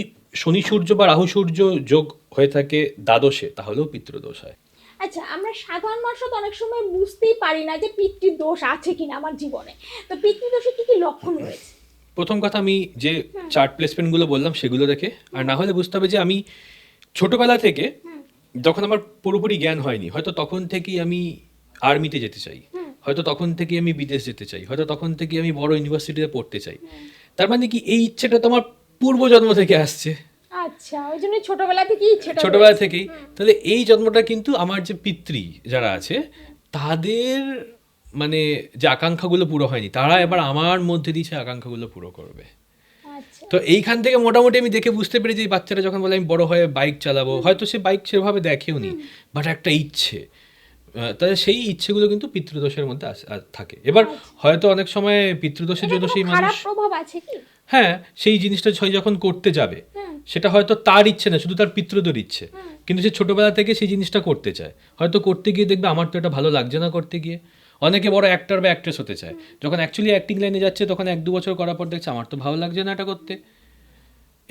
শনি সূর্য বা রাহু সূর্য যোগ হয়ে থাকে দ্বাদশে তাহলেও পিতৃদোষ হয়। আচ্ছা, আমরা সাধারণ মানুষ তো অনেক সময় বুঝতেই পারি না যে পিতৃদোষ আছে কিনা আমার জীবনে। তো পিতৃদোষের কি কি লক্ষণ রয়েছে? প্রথম কথা আমি যে চার্ট প্লেসমেন্টগুলো বললাম সেগুলো দেখে, আর না হলে বুঝতে হবে যে আমি ছোটবেলা থেকে যখন আমার পুরোপুরি জ্ঞান হয়নি, হয়তো তখন থেকেই আমি আর্মিতে যেতে চাই, হয়তো তখন থেকেই আমি বিদেশ যেতে চাই, হয়তো তখন থেকেই আমি বড় ইউনিভার্সিটিতে পড়তে চাই। তার মানে কি এই ইচ্ছেটা তো আমার পূর্বজন্ম থেকে আসছে, আচ্ছা, ওই জন্য ছোটবেলা থেকেই ইচ্ছেটা ছোটবেলা রয়েছে। থেকেই। তাহলে এই জন্মটা কিন্তু আমার যে পিতৃ যারা আছে তাদের মানে যে আকাঙ্ক্ষাগুলো পুরো হয়নি, তারা এবার আমার মধ্যে দিয়ে সেই আকাঙ্ক্ষাগুলো পুরো করবে। আচ্ছা। তো এইখান থেকে মোটামুটি আমি দেখে বুঝতে পেরেছি এই বাচ্চারা যখন বলে আমি বড় হয়ে বাইক চালাবো, হয়তো সে বাইক সেভাবে দেখেও নি, বাট একটা ইচ্ছে, তাহলে সেই ইচ্ছেগুলো কিন্তু পিতৃদোষের মধ্যে থাকে। এবার হয়তো অনেক সময় পিতৃদোষের জন্য এর সেই কোনো মানুষ, খারাপ প্রভাব আছে কি? হ্যাঁ, সেই জিনিসটা সে যখন করতে যাবে সেটা হয়তো তার ইচ্ছে না, শুধু তার পিতৃদের ইচ্ছে, কিন্তু সে ছোটবেলা থেকে সেই জিনিসটা করতে চায়। হয়তো করতে গিয়ে দেখবে আমার তো এটা ভালো লাগছে না করতে গিয়ে। অনেকে বড় অ্যাক্টর বা অ্যাক্ট্রেস হতে চায়, যখন অ্যাকচুয়ালি অ্যাক্টিং লাইনে যাচ্ছে তখন 1-2 বছর করার পর দেখছে আমার তো ভালো লাগছে না এটা করতে,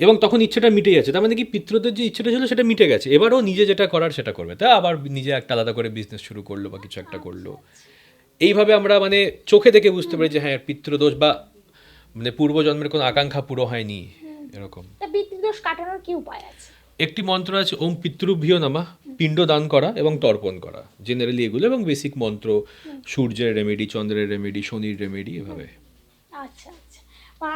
এবং তখন ইচ্ছেটা মিটে যাচ্ছে। তার মানে কি পিতৃদের যে ইচ্ছেটা ছিল সেটা মিটে গেছে, এবারও নিজে যেটা করার সেটা করবে, তা আবার নিজে একটা আলাদা করে বিজনেস শুরু করলো বা কিছু একটা করলো। এইভাবে আমরা মানে চোখে দেখে বুঝতে পারি যে হ্যাঁ পিতৃদোষ বা মানে পূর্বজন্মের কোনো আকাঙ্ক্ষা পুরো হয়নি এরকম। তা পিতৃদোষ কাটানোর কি উপায় আছে? একটি মন্ত্র আছে ওম পিতৃভ্যো নমঃ, পিণ্ড দান করা এবং তর্পণ করা, জেনারেলি এগুলো, এবং বেসিক মন্ত্র, সূর্যের রেমেডি, চন্দ্রের রেমেডি, শনির রেমেডি, এভাবে। আচ্ছা, আচ্ছা।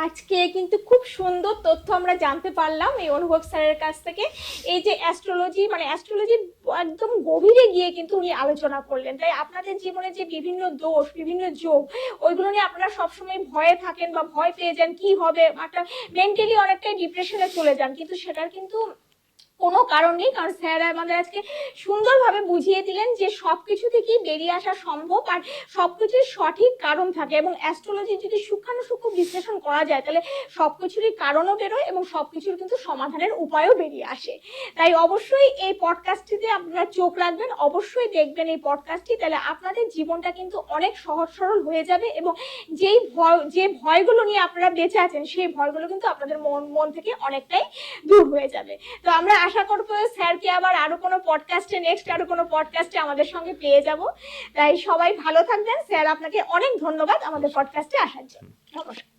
আজকে কিন্তু খুব সুন্দর তথ্য আমরা জানতে পারলাম এই অনুভব স্যারের কাছ থেকে। এই যে অ্যাস্ট্রোলজি, মানে অ্যাস্ট্রোলজির একদম গভীরে গিয়ে কিন্তু উনি আলোচনা করলেন। তাই আপনাদের জীবনে যে বিভিন্ন দোষ, বিভিন্ন যোগ, ওইগুলো নিয়ে আপনারা সবসময় ভয়ে থাকেন বা ভয় পেয়ে যান কি হবে, একটা মেন্টালি অনেকটাই ডিপ্রেশনে চলে যান, কিন্তু সেটার কিন্তু কোনো কারণ নেই, কারণ স্যার আমাদের আজকে সুন্দরভাবে বুঝিয়ে দিলেন যে সবকিছু থেকেই বেরিয়ে আসা সম্ভব, আর সবকিছুর সঠিক কারণ থাকে, এবং অ্যাস্ট্রোলজি যদি সূক্ষ্মাণুসূক্ষ্ম বিশ্লেষণ করা যায় তাহলে সবকিছুরই কারণও বেরোয় এবং সবকিছুর কিন্তু সমাধানের উপায়ও বেরিয়ে আসে। তাই অবশ্যই এই পডকাস্টটিতে আপনারা চোখ রাখবেন, অবশ্যই দেখবেন এই পডকাস্টটি, তাহলে আপনাদের জীবনটা কিন্তু অনেক সহজ সরল হয়ে যাবে, এবং যে ভয়গুলো নিয়ে আপনারা বেঁচে আছেন সেই ভয়গুলো কিন্তু আপনাদের মন থেকে অনেকটাই দূর হয়ে যাবে। তো আমরা আশা করবো স্যারকে আবার আরো কোনো পডকাস্টে, নেক্সট আরো কোনো পডকাস্টে আমাদের সঙ্গে পেয়ে যাব। তাই সবাই ভালো থাকবেন। স্যার আপনাকে অনেক ধন্যবাদ আমাদের পডকাস্টে আসার জন্য। নমস্কার।